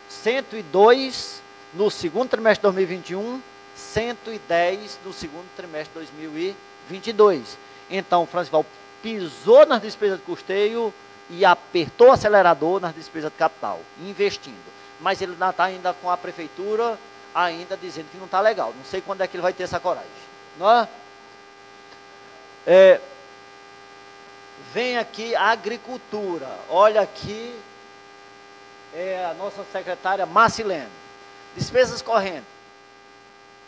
102 no segundo trimestre de 2021, 110 no segundo trimestre de 2022. Então, Francival pisou nas despesas de custeio e apertou o acelerador nas despesas de capital, investindo. Mas ele está ainda com a prefeitura, ainda dizendo que não está legal. Não sei quando é que ele vai ter essa coragem. Não é? Vem aqui a agricultura. Olha aqui, a nossa secretária Marcilene. Despesas correntes.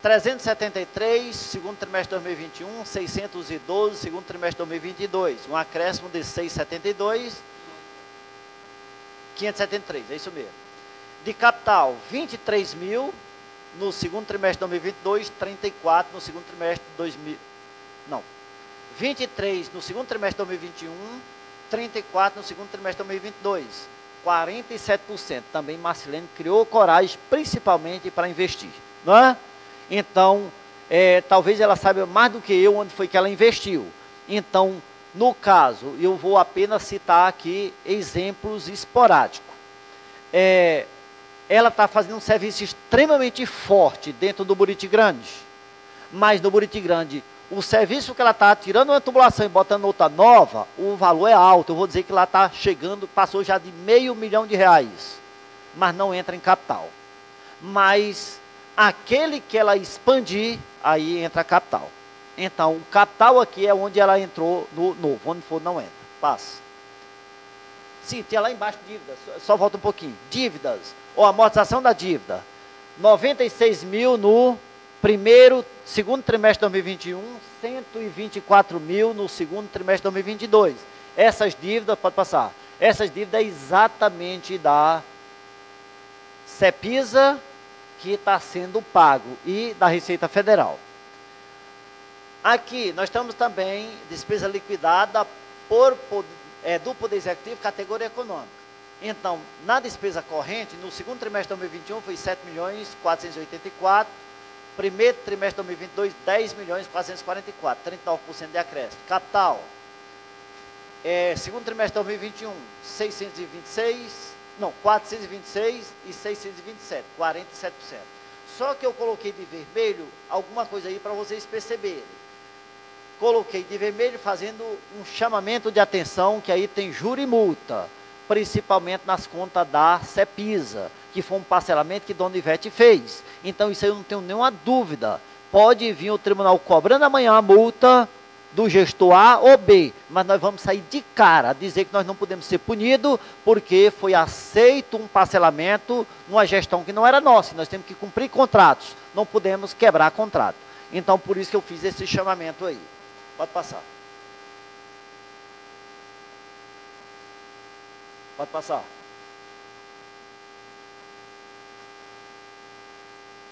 373, segundo trimestre de 2021, 612, segundo trimestre de 2022. Um acréscimo de 672, 573, é isso mesmo. De capital, 23 mil no segundo trimestre de 2022, 34 no segundo trimestre de 2000. Não. 23 no segundo trimestre de 2021, 34 no segundo trimestre de 2022. 47%. Também Marcilene criou coragem, principalmente para investir. Não é? Então, talvez ela saiba mais do que eu onde foi que ela investiu. Então, no caso, eu vou apenas citar aqui exemplos esporádicos. ela está fazendo um serviço extremamente forte dentro do Buriti Grande. Mas no Buriti Grande, o serviço que ela está tirando uma tubulação e botando outra nova, o valor é alto. Eu vou dizer que lá está chegando, passou já de R$500 mil, mas não entra em capital. Mas aquele que ela expandir, aí entra capital. Então, o capital aqui é onde ela entrou no novo, onde for não entra. Passa. Sim, tinha lá embaixo dívidas, só volta um pouquinho. Dívidas, ou amortização da dívida. 96 mil no segundo trimestre de 2021, 124 mil no segundo trimestre de 2022. Essas dívidas, pode passar, essas dívidas é exatamente da CEPISA que está sendo pago e da Receita Federal. Aqui nós estamos também despesa liquidada do Poder Executivo, categoria econômica. Então, na despesa corrente, no segundo trimestre de 2021 foi 7.484.000, primeiro trimestre de 2022, 10.444.000, 39% de acréscimo. Capital, segundo trimestre de 2021, 426 e 627, 47%. Só que eu coloquei de vermelho alguma coisa aí para vocês perceberem. Coloquei de vermelho fazendo um chamamento de atenção, que aí tem juro e multa, principalmente nas contas da CEPISA, que foi um parcelamento que Dona Ivete fez. Então isso aí eu não tenho nenhuma dúvida. Pode vir o tribunal cobrando amanhã a multa do gestor A ou B, mas nós vamos sair de cara, dizer que nós não podemos ser punidos, porque foi aceito um parcelamento numa gestão que não era nossa. Nós temos que cumprir contratos, não podemos quebrar contrato. Então por isso que eu fiz esse chamamento aí. Pode passar. Pode passar.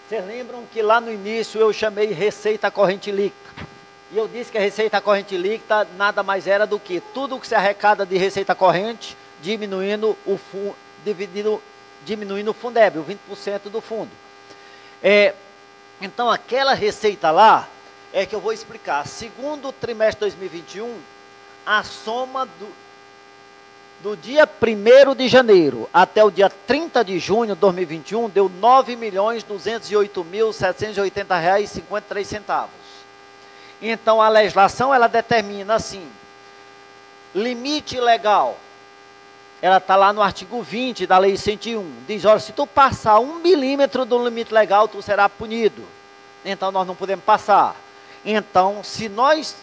Vocês lembram que lá no início eu chamei receita corrente líquida? E eu disse que a receita corrente líquida nada mais era do que tudo que se arrecada de receita corrente, diminuindo o Fundeb, o 20% do fundo. Então aquela receita lá, é que eu vou explicar. Segundo trimestre de 2021, a soma do dia 1º de janeiro até o dia 30 de junho de 2021 deu R$ 9.208.780,53. Então a legislação ela determina assim, limite legal. Ela está lá no artigo 20 da lei 101. Diz, olha, se tu passar 1 milímetro do limite legal, tu será punido. Então nós não podemos passar. Então, se nós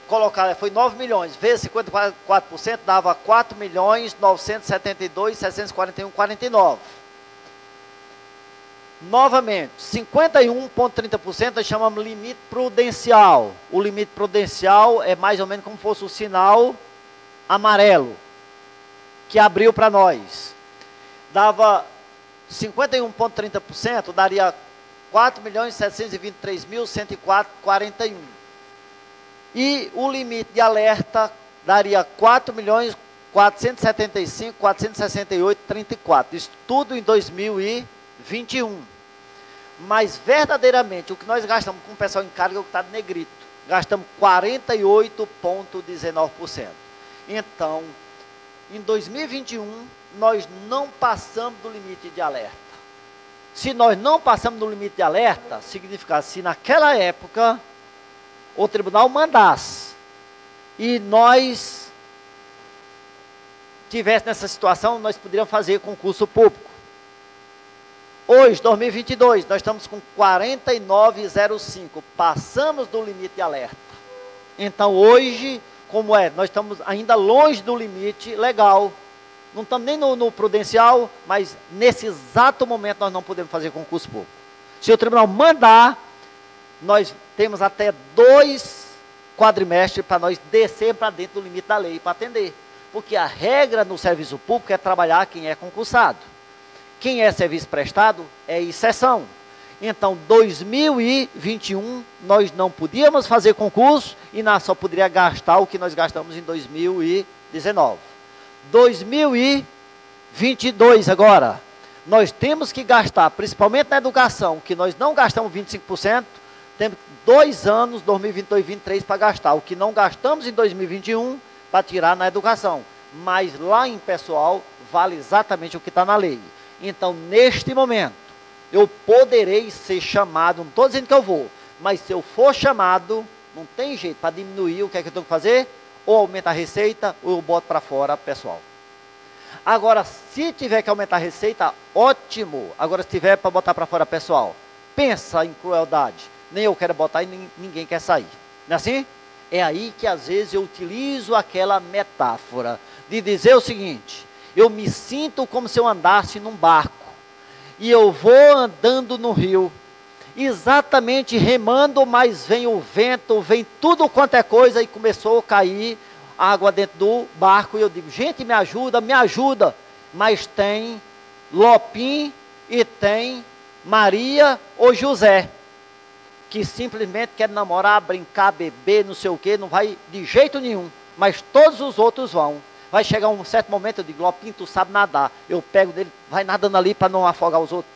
colocar, foi 9 milhões, vezes 54%, dava 4.972.741,49. Novamente, 51,30% nós chamamos limite prudencial. O limite prudencial é mais ou menos como fosse o sinal amarelo, que abriu para nós. Dava 51,30%, daria 4.723.104,41. E o limite de alerta daria 4.475.468,34. Isso tudo em 2021. Mas verdadeiramente o que nós gastamos com o pessoal em carga é o que está de negrito. Gastamos 48,19%. Então, em 2021, nós não passamos do limite de alerta. Se nós não passamos do limite de alerta, significa se naquela época o tribunal mandasse e nós tivesse nessa situação, nós poderíamos fazer concurso público. Hoje, 2022, nós estamos com 49,05, passamos do limite de alerta. Então hoje, como nós estamos ainda longe do limite legal. Não estamos nem no prudencial, mas nesse exato momento nós não podemos fazer concurso público. Se o tribunal mandar, nós temos até 2 quadrimestres para nós descer para dentro do limite da lei para atender. Porque a regra no serviço público é trabalhar quem é concursado. Quem é serviço prestado é exceção. Então, 2021, nós não podíamos fazer concurso e nós só poderia gastar o que nós gastamos em 2019. 2022 agora, nós temos que gastar, principalmente na educação, que nós não gastamos 25%, temos 2 anos, 2022 e 2023, para gastar. O que não gastamos em 2021, para tirar na educação. Mas lá em pessoal, vale exatamente o que está na lei. Então, neste momento, eu poderei ser chamado, não estou dizendo que eu vou, mas se eu for chamado, não tem jeito, para diminuir, o que é que eu tenho que fazer? Ou aumentar a receita, ou eu boto para fora, pessoal. Agora, se tiver que aumentar a receita, ótimo. Agora, se tiver para botar para fora, pessoal, pensa em crueldade. Nem eu quero botar e ninguém quer sair. Não é assim? É aí que às vezes eu utilizo aquela metáfora de dizer o seguinte: eu me sinto como se eu andasse num barco e eu vou andando no rio, exatamente remando, mas vem o vento, vem tudo quanto é coisa e começou a cair água dentro do barco e eu digo, gente, me ajuda, mas tem Lopim e tem Maria ou José, que simplesmente quer namorar, brincar, beber, não sei o que, não vai de jeito nenhum, mas todos os outros vão. Vai chegar um certo momento, eu digo, Lopim, tu sabe nadar, eu pego dele, vai nadando ali para não afogar os outros,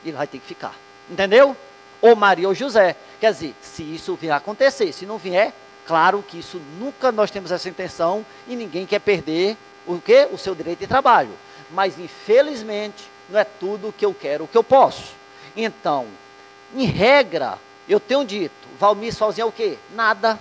e ele vai ter que ficar, entendeu? Ou Maria ou José, quer dizer, se isso vier a acontecer, se não vier, claro que isso nunca nós temos essa intenção e ninguém quer perder o quê? O seu direito de trabalho. Mas infelizmente não é tudo o que eu quero, o que eu posso. Então, em regra, eu tenho dito, Valmir sozinho é o quê? Nada.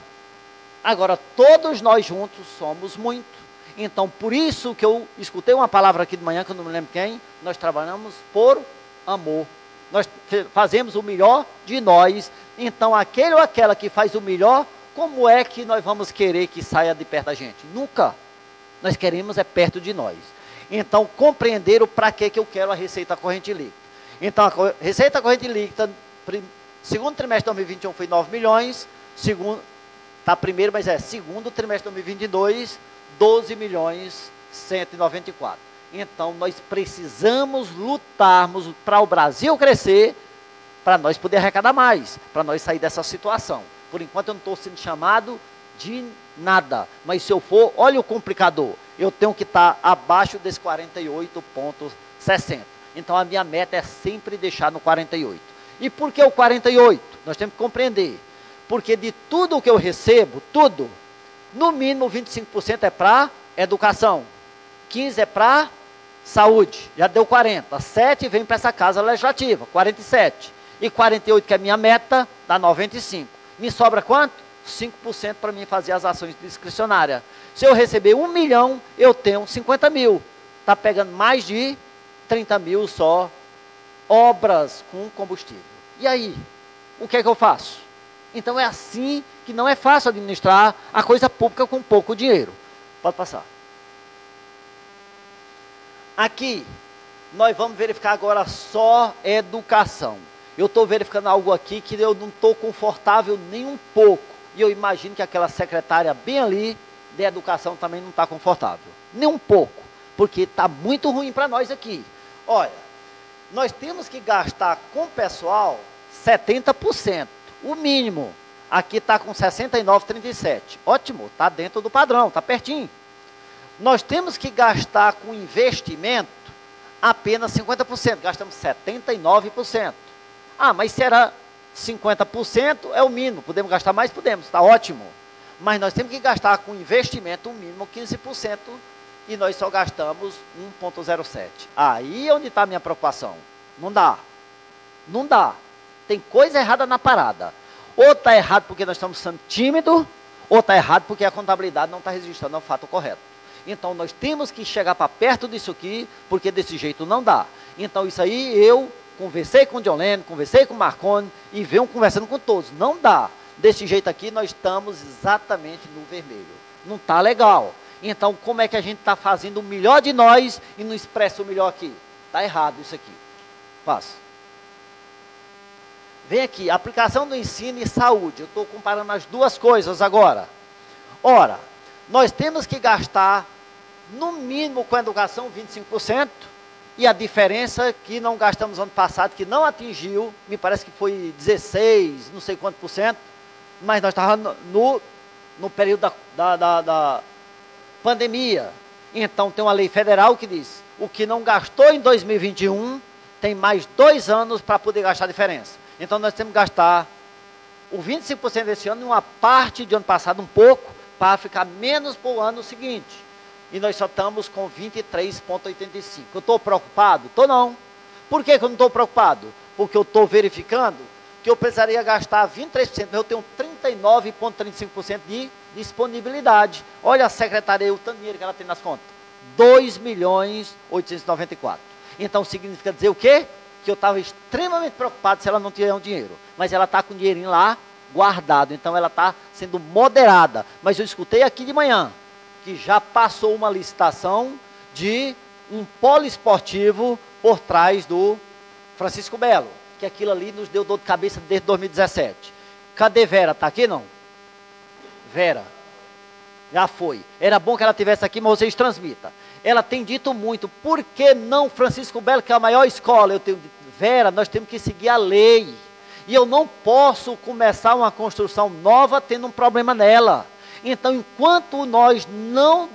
Agora, todos nós juntos somos muito. Então, por isso que eu escutei uma palavra aqui de manhã, que eu não me lembro quem, nós trabalhamos por amor. Nós fazemos o melhor de nós. Então, aquele ou aquela que faz o melhor, como é que nós vamos querer que saia de perto da gente? Nunca. Nós queremos é perto de nós. Então, compreender o para que eu quero a receita corrente líquida. Então, a receita corrente líquida, segundo trimestre de 2021 foi 9 milhões, segundo trimestre de 2022, 12 milhões 194. Então, nós precisamos lutarmos para o Brasil crescer, para nós poder arrecadar mais, para nós sair dessa situação. Por enquanto eu não estou sendo chamado de nada, mas se eu for, olha o complicador, eu tenho que estar abaixo desse 48,60. Então a minha meta é sempre deixar no 48. E por que o 48? Nós temos que compreender. Porque de tudo que eu recebo, tudo, no mínimo 25% é para educação, 15% é para saúde, já deu 40, 7% vem para essa casa legislativa, 47, e 48, que é a minha meta, dá 95. Me sobra quanto? 5% para mim fazer as ações discricionárias. Se eu receber 1 milhão, eu tenho 50 mil. Está pegando mais de 30 mil só obras com combustível. E aí? O que é que eu faço? Então é assim que não é fácil administrar a coisa pública com pouco dinheiro. Pode passar. Aqui, nós vamos verificar agora só educação. Eu estou verificando algo aqui que eu não estou confortável nem um pouco. E eu imagino que aquela secretária bem ali de educação também não está confortável. Nem um pouco. Porque está muito ruim para nós aqui. Olha, nós temos que gastar com o pessoal 70%. O mínimo. Aqui está com 69,37. Ótimo, está dentro do padrão, está pertinho. Nós temos que gastar com investimento apenas 50%. Gastamos 79%. Ah, mas se era 50%, é o mínimo. Podemos gastar mais? Podemos, está ótimo. Mas nós temos que gastar com investimento o mínimo 15% e nós só gastamos 1,07. Aí é onde está a minha preocupação. Não dá. Não dá. Tem coisa errada na parada. Ou está errado porque nós estamos sendo tímidos, ou está errado porque a contabilidade não está registrando o fato correto. Então nós temos que chegar para perto disso aqui, porque desse jeito não dá. Então isso aí eu conversei com o John Lennon, conversei com o Marconi e venho conversando com todos. Não dá. Desse jeito aqui nós estamos exatamente no vermelho. Não está legal. Então como é que a gente está fazendo o melhor de nós e não expressa o melhor aqui? Está errado isso aqui. Passa. Vem aqui, aplicação do ensino e saúde. Eu estou comparando as duas coisas agora. Ora, nós temos que gastar, no mínimo com a educação, 25%, e a diferença que não gastamos ano passado, que não atingiu, me parece que foi 16, não sei quanto por cento, mas nós estávamos no período da pandemia. Então tem uma lei federal que diz, o que não gastou em 2021, tem mais 2 anos para poder gastar a diferença. Então nós temos que gastar o 25% desse ano, uma parte de ano passado um pouco, para ficar menos para o ano seguinte. E nós só estamos com 23,85. Eu estou preocupado? Estou não. Por que eu não estou preocupado? Porque eu estou verificando que eu precisaria gastar 23%, mas eu tenho 39,35% de disponibilidade. Olha a secretaria, o tanto de dinheiro que ela tem nas contas. 2.894. Então significa dizer o quê? Que eu estava extremamente preocupado se ela não tinha um dinheiro. Mas ela está com o dinheirinho lá guardado. Então ela está sendo moderada. Mas eu escutei aqui de manhã que já passou uma licitação de um poliesportivo por trás do Francisco Belo. Que aquilo ali nos deu dor de cabeça desde 2017. Cadê Vera? Está aqui não? Vera. Já foi. Era bom que ela estivesse aqui, mas vocês transmitam. Ela tem dito muito, por que não Francisco Belo, que é a maior escola? Eu tenho dito, Vera, nós temos que seguir a lei. E eu não posso começar uma construção nova tendo um problema nela. Então, enquanto nós não,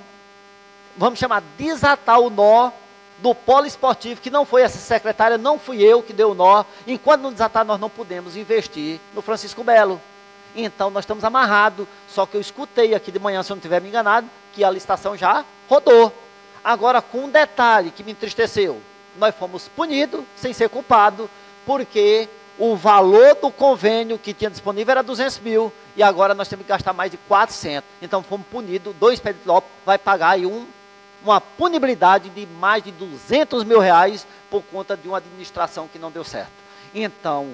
vamos chamar, desatar o nó do poliesportivo, que não foi essa secretária, não fui eu que deu o nó, enquanto não desatar, nós não podemos investir no Francisco Belo. Então, nós estamos amarrados, só que eu escutei aqui de manhã, se eu não estiver me enganado, que a licitação já rodou. Agora, com um detalhe que me entristeceu, nós fomos punidos, sem ser culpado, porque o valor do convênio que tinha disponível era 200 mil, e agora nós temos que gastar mais de 400. Então, fomos punidos, 2 Expeditolópolis vai pagar aí uma punibilidade de mais de 200 mil reais por conta de uma administração que não deu certo. Então,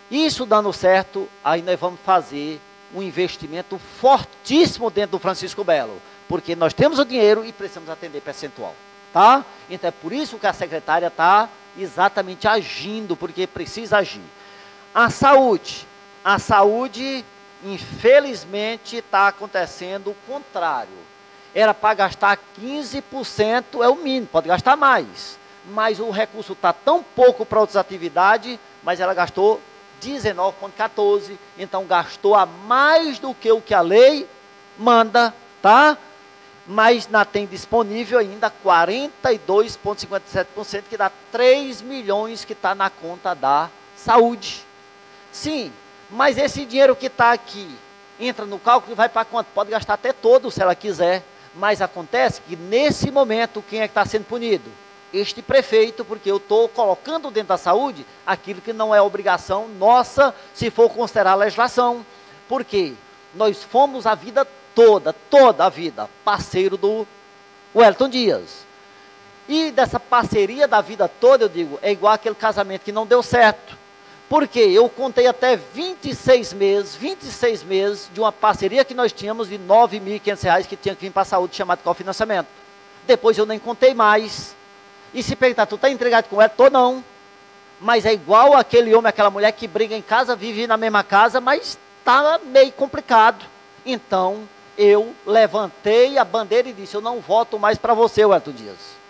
isso dando certo, aí nós vamos fazer um investimento fortíssimo dentro do Francisco Belo, porque nós temos o dinheiro e precisamos atender percentual, tá? Então é por isso que a secretária está exatamente agindo, porque precisa agir. A saúde, infelizmente, está acontecendo o contrário. Era para gastar 15%, é o mínimo, pode gastar mais. Mas o recurso está tão pouco para outras atividades, mas ela gastou 19,14%, então gastou a mais do que o que a lei manda, tá? Mas tem disponível ainda 42,57%, que dá 3 milhões que está na conta da saúde. Sim, mas esse dinheiro que está aqui, entra no cálculo e vai para quanto? Pode gastar até todo, se ela quiser. Mas acontece que nesse momento, quem é que está sendo punido? Este prefeito, porque eu estou colocando dentro da saúde aquilo que não é obrigação nossa, se for considerar a legislação. Por quê? Nós fomos a vida toda a vida, parceiro do Wellington Dias. E dessa parceria da vida toda, eu digo, é igual aquele casamento que não deu certo. Porque eu contei até 26 meses de uma parceria que nós tínhamos de R$ 9.500 que tinha que vir para a saúde, chamado cofinanciamento. Depois eu nem contei mais. E se perguntar, tu está entregado com ela? Tô não. Mas é igual aquele homem, aquela mulher que briga em casa, vive na mesma casa, mas está meio complicado. Então, eu levantei a bandeira e disse, eu não voto mais para você, Wellington Dias.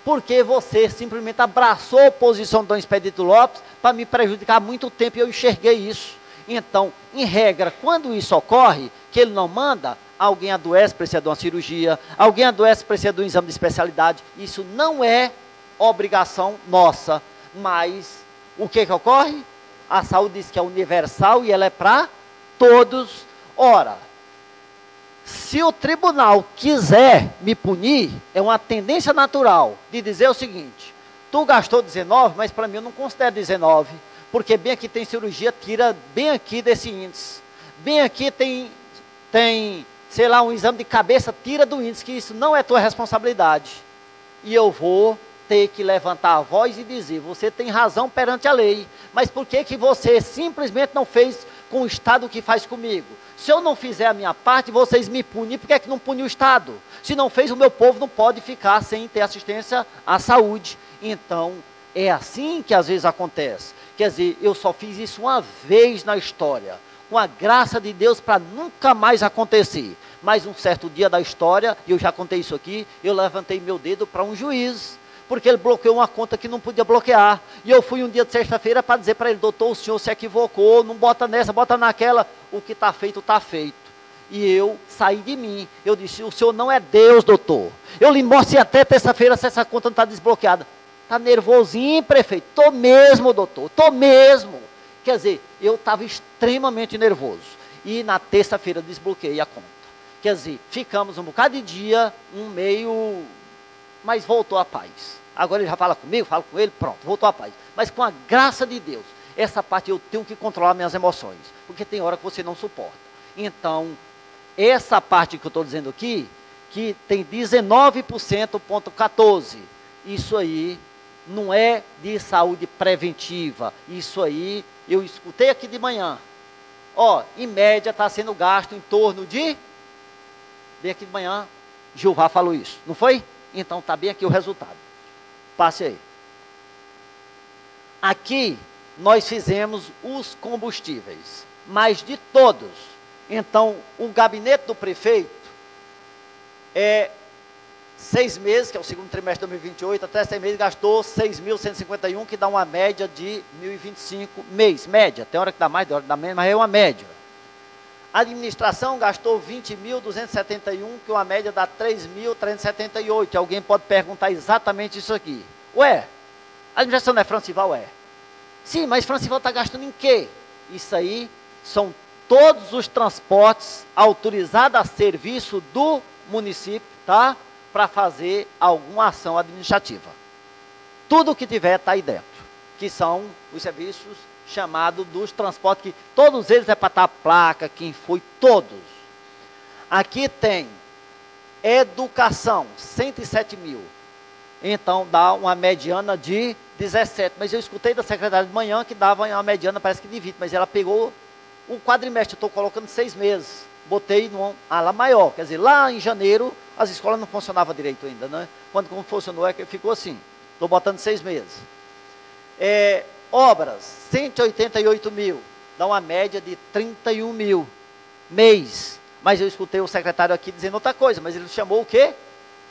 Porque você simplesmente abraçou a oposição do Dom Expedito Lopes para me prejudicar há muito tempo e eu enxerguei isso. Então, em regra, quando isso ocorre, que ele não manda, alguém adoece, precisa de uma cirurgia, alguém adoece, precisa de um exame de especialidade. Isso não é obrigação nossa, mas o que ocorre? A saúde diz que é universal e ela é para todos. Ora, se o tribunal quiser me punir, é uma tendência natural de dizer o seguinte, tu gastou 19, mas para mim eu não considero 19, porque bem aqui tem cirurgia, tira bem aqui desse índice. Bem aqui tem, sei lá, um exame de cabeça, tira do índice, que isso não é tua responsabilidade. E eu vou ter que levantar a voz e dizer, você tem razão perante a lei, mas por que você simplesmente não fez com o Estado o que faz comigo? Se eu não fizer a minha parte, vocês me punem, por que não pune o Estado? Se não fez, o meu povo não pode ficar sem ter assistência à saúde. Então, é assim que às vezes acontece. Quer dizer, eu só fiz isso uma vez na história, com a graça de Deus para nunca mais acontecer. Mas um certo dia da história, e eu já contei isso aqui, eu levantei meu dedo para um juiz, porque ele bloqueou uma conta que não podia bloquear. E eu fui um dia de sexta-feira para dizer para ele, doutor, o senhor se equivocou, não bota nessa, bota naquela, o que está feito, está feito. E eu saí de mim, eu disse, o senhor não é Deus, doutor. Eu lhe mostrei até terça-feira se essa conta não está desbloqueada. Está nervosinho, prefeito? Estou mesmo, doutor, estou mesmo. Quer dizer, eu estava extremamente nervoso. E na terça-feira desbloqueei a conta. Quer dizer, ficamos um bocado de dia, mas voltou a paz. agora ele já fala comigo, falo com ele, pronto, voltou a paz. Mas com a graça de Deus, essa parte eu tenho que controlar minhas emoções, porque tem hora que você não suporta. Então, essa parte que eu estou dizendo aqui, que tem 19,14%, isso aí não é de saúde preventiva, isso aí eu escutei aqui de manhã. Ó, em média está sendo gasto em torno de... Bem aqui de manhã, Jeová falou isso, não foi? Então está bem aqui o resultado. Passe aí. Aqui nós fizemos os combustíveis, mas de todos. Então o gabinete do prefeito 6 meses, que é o segundo trimestre de 2028, até 6 meses gastou 6.151, que dá uma média de 1.025 mês, média. Tem hora que dá mais, tem hora que dá menos, mas é uma média. A administração gastou 20.271, que uma média dá 3.378. Alguém pode perguntar exatamente isso aqui. Ué, a administração não é Francival? É. Sim, mas Francival está gastando em quê? Isso aí são todos os transportes autorizados a serviço do município, tá? Para fazer alguma ação administrativa. Tudo que tiver está aí dentro, que são os serviços chamados dos transportes, que todos eles é para estar placa, quem foi, todos. Aqui tem educação, 107 mil. Então dá uma mediana de 17. Mas eu escutei da secretária de manhã que dava uma mediana, parece que de 20, mas ela pegou o quadrimestre, eu estou colocando 6 meses. Botei numa ala maior, quer dizer, lá em janeiro as escolas não funcionavam direito ainda, né? Quando funcionou é que ficou assim, estou botando 6 meses. Obras, 188 mil, dá uma média de 31 mil mês. Mas eu escutei o secretário aqui dizendo outra coisa, mas ele chamou o quê?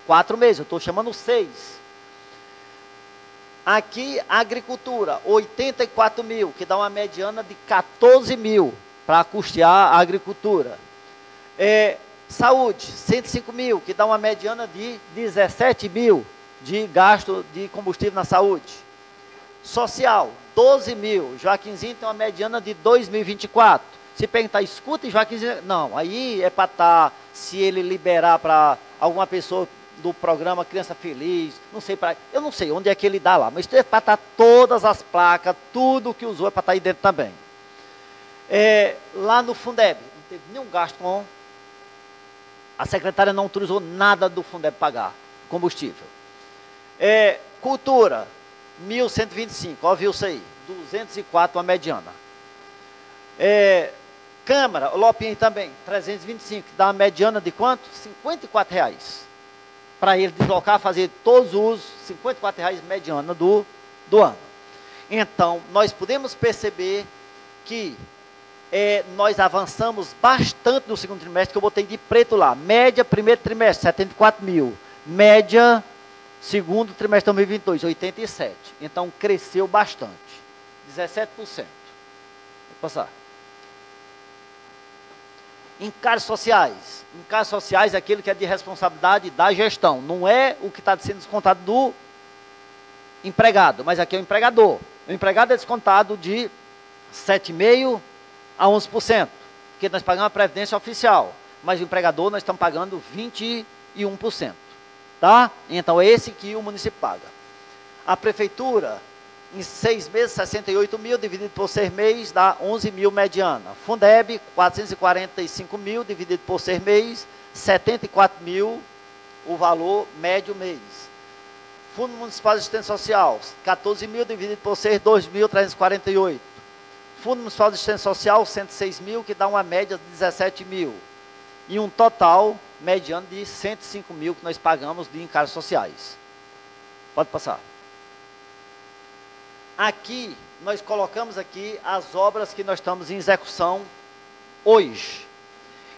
4 meses, eu estou chamando 6. Aqui, agricultura, 84 mil, que dá uma mediana de 14 mil para custear a agricultura. Saúde, 105 mil, que dá uma mediana de 17 mil de gasto de combustível na saúde. Social, 12 mil, Joaquinzinho tem uma mediana de 2.024. Se perguntar, escuta Joaquinzinho, não, aí é para estar, se ele liberar para alguma pessoa do programa Criança Feliz, não sei, eu não sei onde é que ele dá lá, mas é para estar todas as placas, tudo que usou é para estar aí dentro também. Lá no Fundeb, não teve nenhum gasto com... A secretária não autorizou nada do Fundeb pagar combustível. Cultura, 1.125, ó, viu isso aí, 204 uma mediana. Câmara, o Lopinho também, 325, que dá uma mediana de quanto? R$54. Para ele deslocar, fazer todos os R$54 mediana do ano. Então, nós podemos perceber que nós avançamos bastante no segundo trimestre, que eu botei de preto lá. Média, primeiro trimestre, 74 mil. Média, segundo trimestre de 2022, 87. Então, cresceu bastante. 17%. Vou passar. Encargos sociais. Encargos sociais é aquilo que é de responsabilidade da gestão. Não é o que está sendo descontado do empregado, mas aqui é o empregador. O empregado é descontado de 7,5% a 11%, porque nós pagamos a previdência oficial, mas o empregador nós estamos pagando 21%, tá? Então é esse que o município paga. A prefeitura, em 6 meses, 68 mil, dividido por 6 meses, dá 11 mil mediana. Fundeb, 445 mil, dividido por 6 meses, 74 mil, o valor médio mês. Fundo Municipal de Assistência Social, 14 mil, dividido por 6, 2.348. Fundo Municipal de Assistência Social, 106 mil, que dá uma média de 17 mil. E um total mediano de 105 mil que nós pagamos de encargos sociais. Pode passar. Aqui, nós colocamos aqui as obras que nós estamos em execução hoje.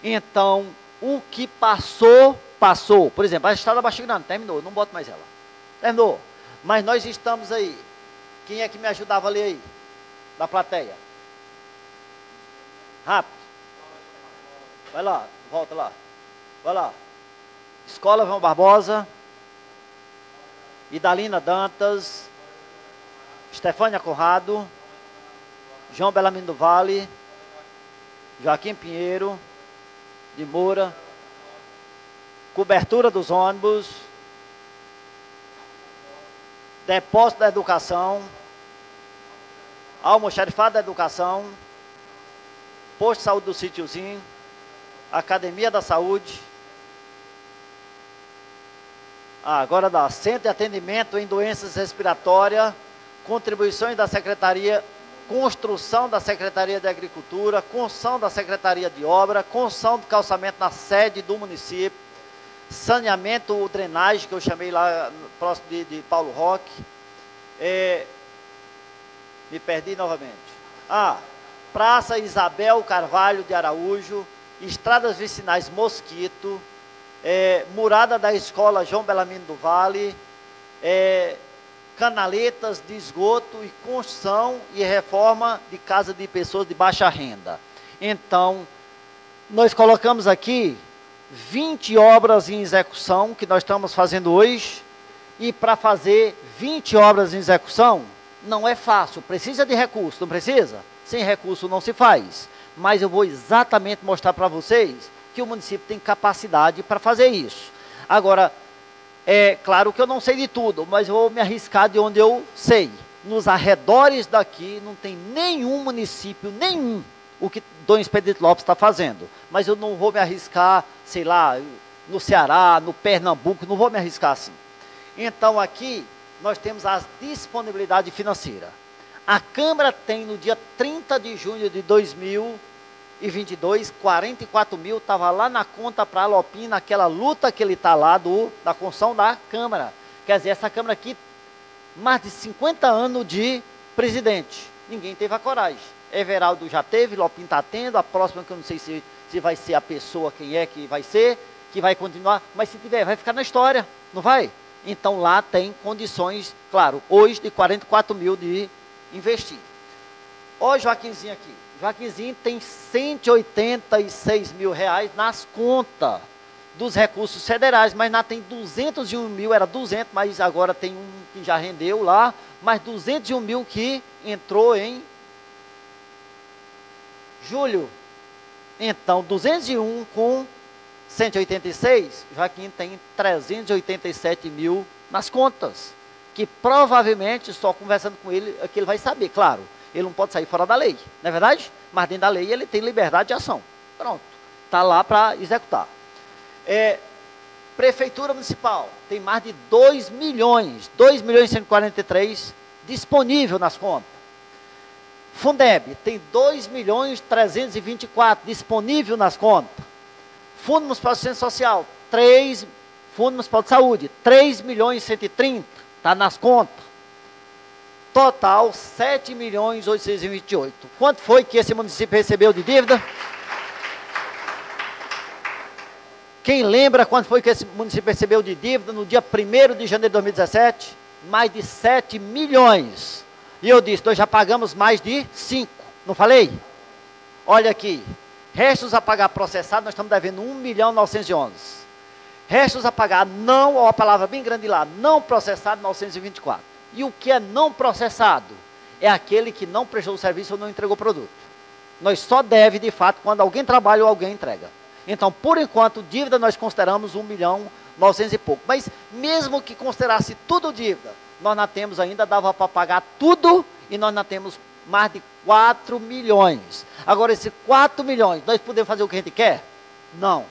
Então, o que passou, passou. Por exemplo, a estrada Baixo Grande, terminou, não boto mais ela. Terminou. Mas nós estamos aí. Quem é que me ajudava a ler aí? Da plateia. Rápido. Vai lá, volta lá. Vai lá. Escola João Barbosa. Idalina Dantas. Estefânia Conrado. João Bellamino do Vale. Joaquim Pinheiro. De Moura. Cobertura dos ônibus. depósito da educação, almoxarifado da educação, posto de saúde do sítiozinho, academia da saúde, agora dá centro de atendimento em doenças respiratórias, contribuições da Secretaria, construção da Secretaria de Agricultura, construção da Secretaria de Obra, construção do calçamento na sede do município, saneamento, drenagem, que eu chamei lá próximo de Paulo Roque, me perdi novamente. Praça Isabel Carvalho de Araújo, estradas vicinais Mosquito, murada da escola João Belamino do Vale, canaletas de esgoto e construção e reforma de casa de pessoas de baixa renda. Então, nós colocamos aqui 20 obras em execução que nós estamos fazendo hoje, e para fazer 20 obras em execução não é fácil, precisa de recurso, não precisa? Sem recurso não se faz, mas eu vou exatamente mostrar para vocês que o município tem capacidade para fazer isso. Agora, é claro que eu não sei de tudo, mas eu vou me arriscar de onde eu sei. Nos arredores daqui não tem nenhum município, nenhum, o que Dom Expedito Lopes está fazendo. Mas eu não vou me arriscar, sei lá, no Ceará, no Pernambuco, não vou me arriscar assim. Então aqui nós temos a disponibilidade financeira. A Câmara tem no dia 30 de junho de 2022, 44 mil, estava lá na conta para a Lopim, naquela luta que ele está lá da construção da Câmara. Quer dizer, essa Câmara aqui, mais de 50 anos de presidente, ninguém teve a coragem. Everaldo já teve, Lopim está tendo, a próxima que eu não sei se vai ser a pessoa, quem é que vai ser, que vai continuar, mas se tiver, vai ficar na história, não vai? Então lá tem condições, claro, hoje de 44 mil de investir. Olha o Joaquinzinho aqui. Joaquinzinho tem 186 mil reais nas contas dos recursos federais, mas lá tem 201 mil, era 200, mas agora tem um que já rendeu lá, mas 201 mil que entrou em julho. Então, 201 com 186, Joaquim tem 387 mil nas contas, que provavelmente, só conversando com ele, é que ele vai saber, claro, ele não pode sair fora da lei, não é verdade? Mas dentro da lei ele tem liberdade de ação. Pronto, está lá para executar. Prefeitura Municipal tem mais de 2 milhões, 2.143 disponível nas contas. Fundeb tem 2.324 disponível nas contas. Fundo Municipal de Assistência Social, Fundo Municipal de Saúde, 3.130, está nas contas. Total, 7.828. Quanto foi que esse município recebeu de dívida? Quem lembra quanto foi que esse município recebeu de dívida no dia 1º de janeiro de 2017? Mais de 7 milhões. E eu disse, nós já pagamos mais de 5, não falei? Olha aqui, restos a pagar processado, nós estamos devendo 1.911. Restos a pagar não, ó, a palavra bem grande lá, não processado, 924. E o que é não processado? É aquele que não prestou o serviço ou não entregou o produto. Nós só deve, de fato, quando alguém trabalha ou alguém entrega. Então, por enquanto, dívida nós consideramos 1.900.000 e pouco. Mas mesmo que considerasse tudo dívida, nós não temos ainda, dava para pagar tudo, e nós não temos mais de 4 milhões. Agora, esses 4 milhões, nós podemos fazer o que a gente quer? Não.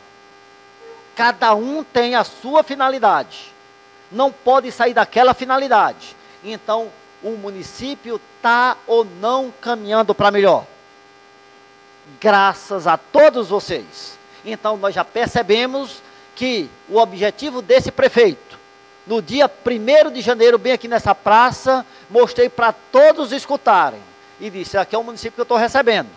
Cada um tem a sua finalidade. Não pode sair daquela finalidade. Então, o município está ou não caminhando para melhor? Graças a todos vocês. Então, nós já percebemos que o objetivo desse prefeito, no dia 1º de janeiro, bem aqui nessa praça, mostrei para todos escutarem. E disse, aqui é o município que eu estou recebendo.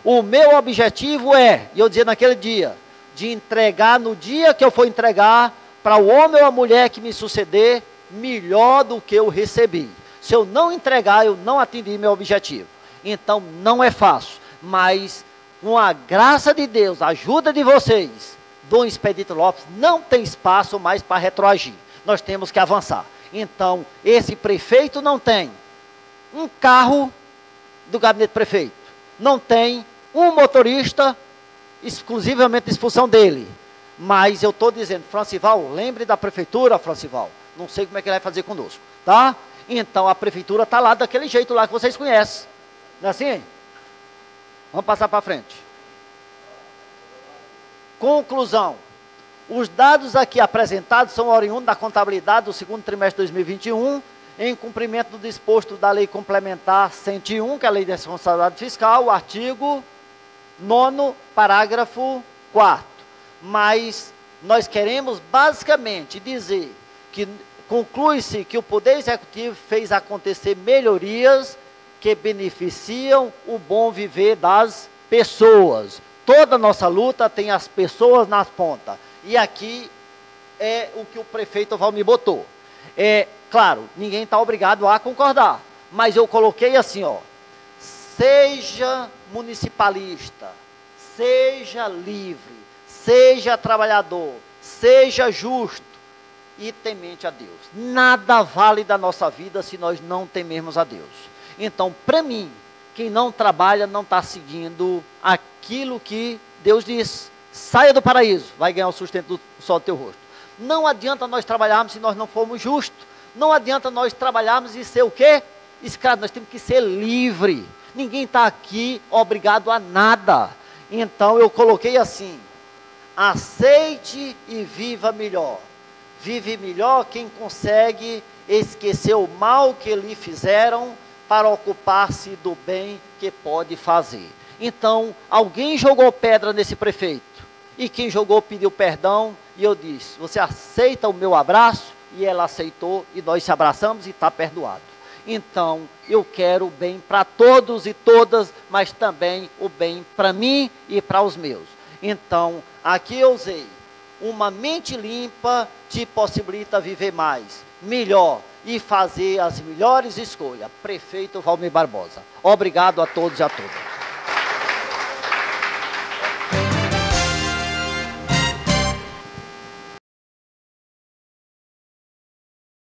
O meu objetivo é, e eu dizia naquele dia, de entregar no dia que eu for entregar, para o homem ou a mulher que me suceder, melhor do que eu recebi. Se eu não entregar, eu não atendi meu objetivo. Então, não é fácil, mas com a graça de Deus, a ajuda de vocês, Dom Expedito Lopes não tem espaço mais para retroagir. Nós temos que avançar. Então, esse prefeito não tem um carro do gabinete prefeito, não tem um motorista exclusivamente de expulsão dele. Mas eu estou dizendo, Francival, lembre da prefeitura, Francival. Não sei como é que ele vai fazer conosco, tá? Então a prefeitura está lá daquele jeito lá que vocês conhecem. Não é assim? Vamos passar para frente. Conclusão. Os dados aqui apresentados são oriundos da contabilidade do segundo trimestre de 2021, em cumprimento do disposto da Lei Complementar 101, que é a Lei de Responsabilidade Fiscal, o artigo 9º, parágrafo 4º. Mas nós queremos basicamente dizer que conclui-se que o Poder Executivo fez acontecer melhorias que beneficiam o bom viver das pessoas. Toda a nossa luta tem as pessoas nas pontas. E aqui é o que o prefeito Valmir botou. Claro, ninguém está obrigado a concordar. Mas eu coloquei assim, ó. Seja municipalista, seja livre, seja trabalhador, seja justo e temente a Deus. Nada vale da nossa vida se nós não temermos a Deus. Então, para mim, quem não trabalha não está seguindo aquilo que Deus diz. Saia do paraíso, vai ganhar o sustento do sol do teu rosto. Não adianta nós trabalharmos se nós não formos justos. Não adianta nós trabalharmos e ser o quê? Escravo, nós temos que ser livre. Ninguém está aqui obrigado a nada. Então eu coloquei assim: aceite e viva melhor. Vive melhor quem consegue esquecer o mal que lhe fizeram para ocupar-se do bem que pode fazer. Então, alguém jogou pedra nesse prefeito. E quem jogou pediu perdão. E eu disse: você aceita o meu abraço? E ela aceitou. E nós se abraçamos e está perdoado. Então, eu quero o bem para todos e todas, mas também o bem para mim e para os meus. Então, aqui eu usei: uma mente limpa te possibilita viver mais, melhor e fazer as melhores escolhas. Prefeito Valmir Barbosa. Obrigado a todos e a todas.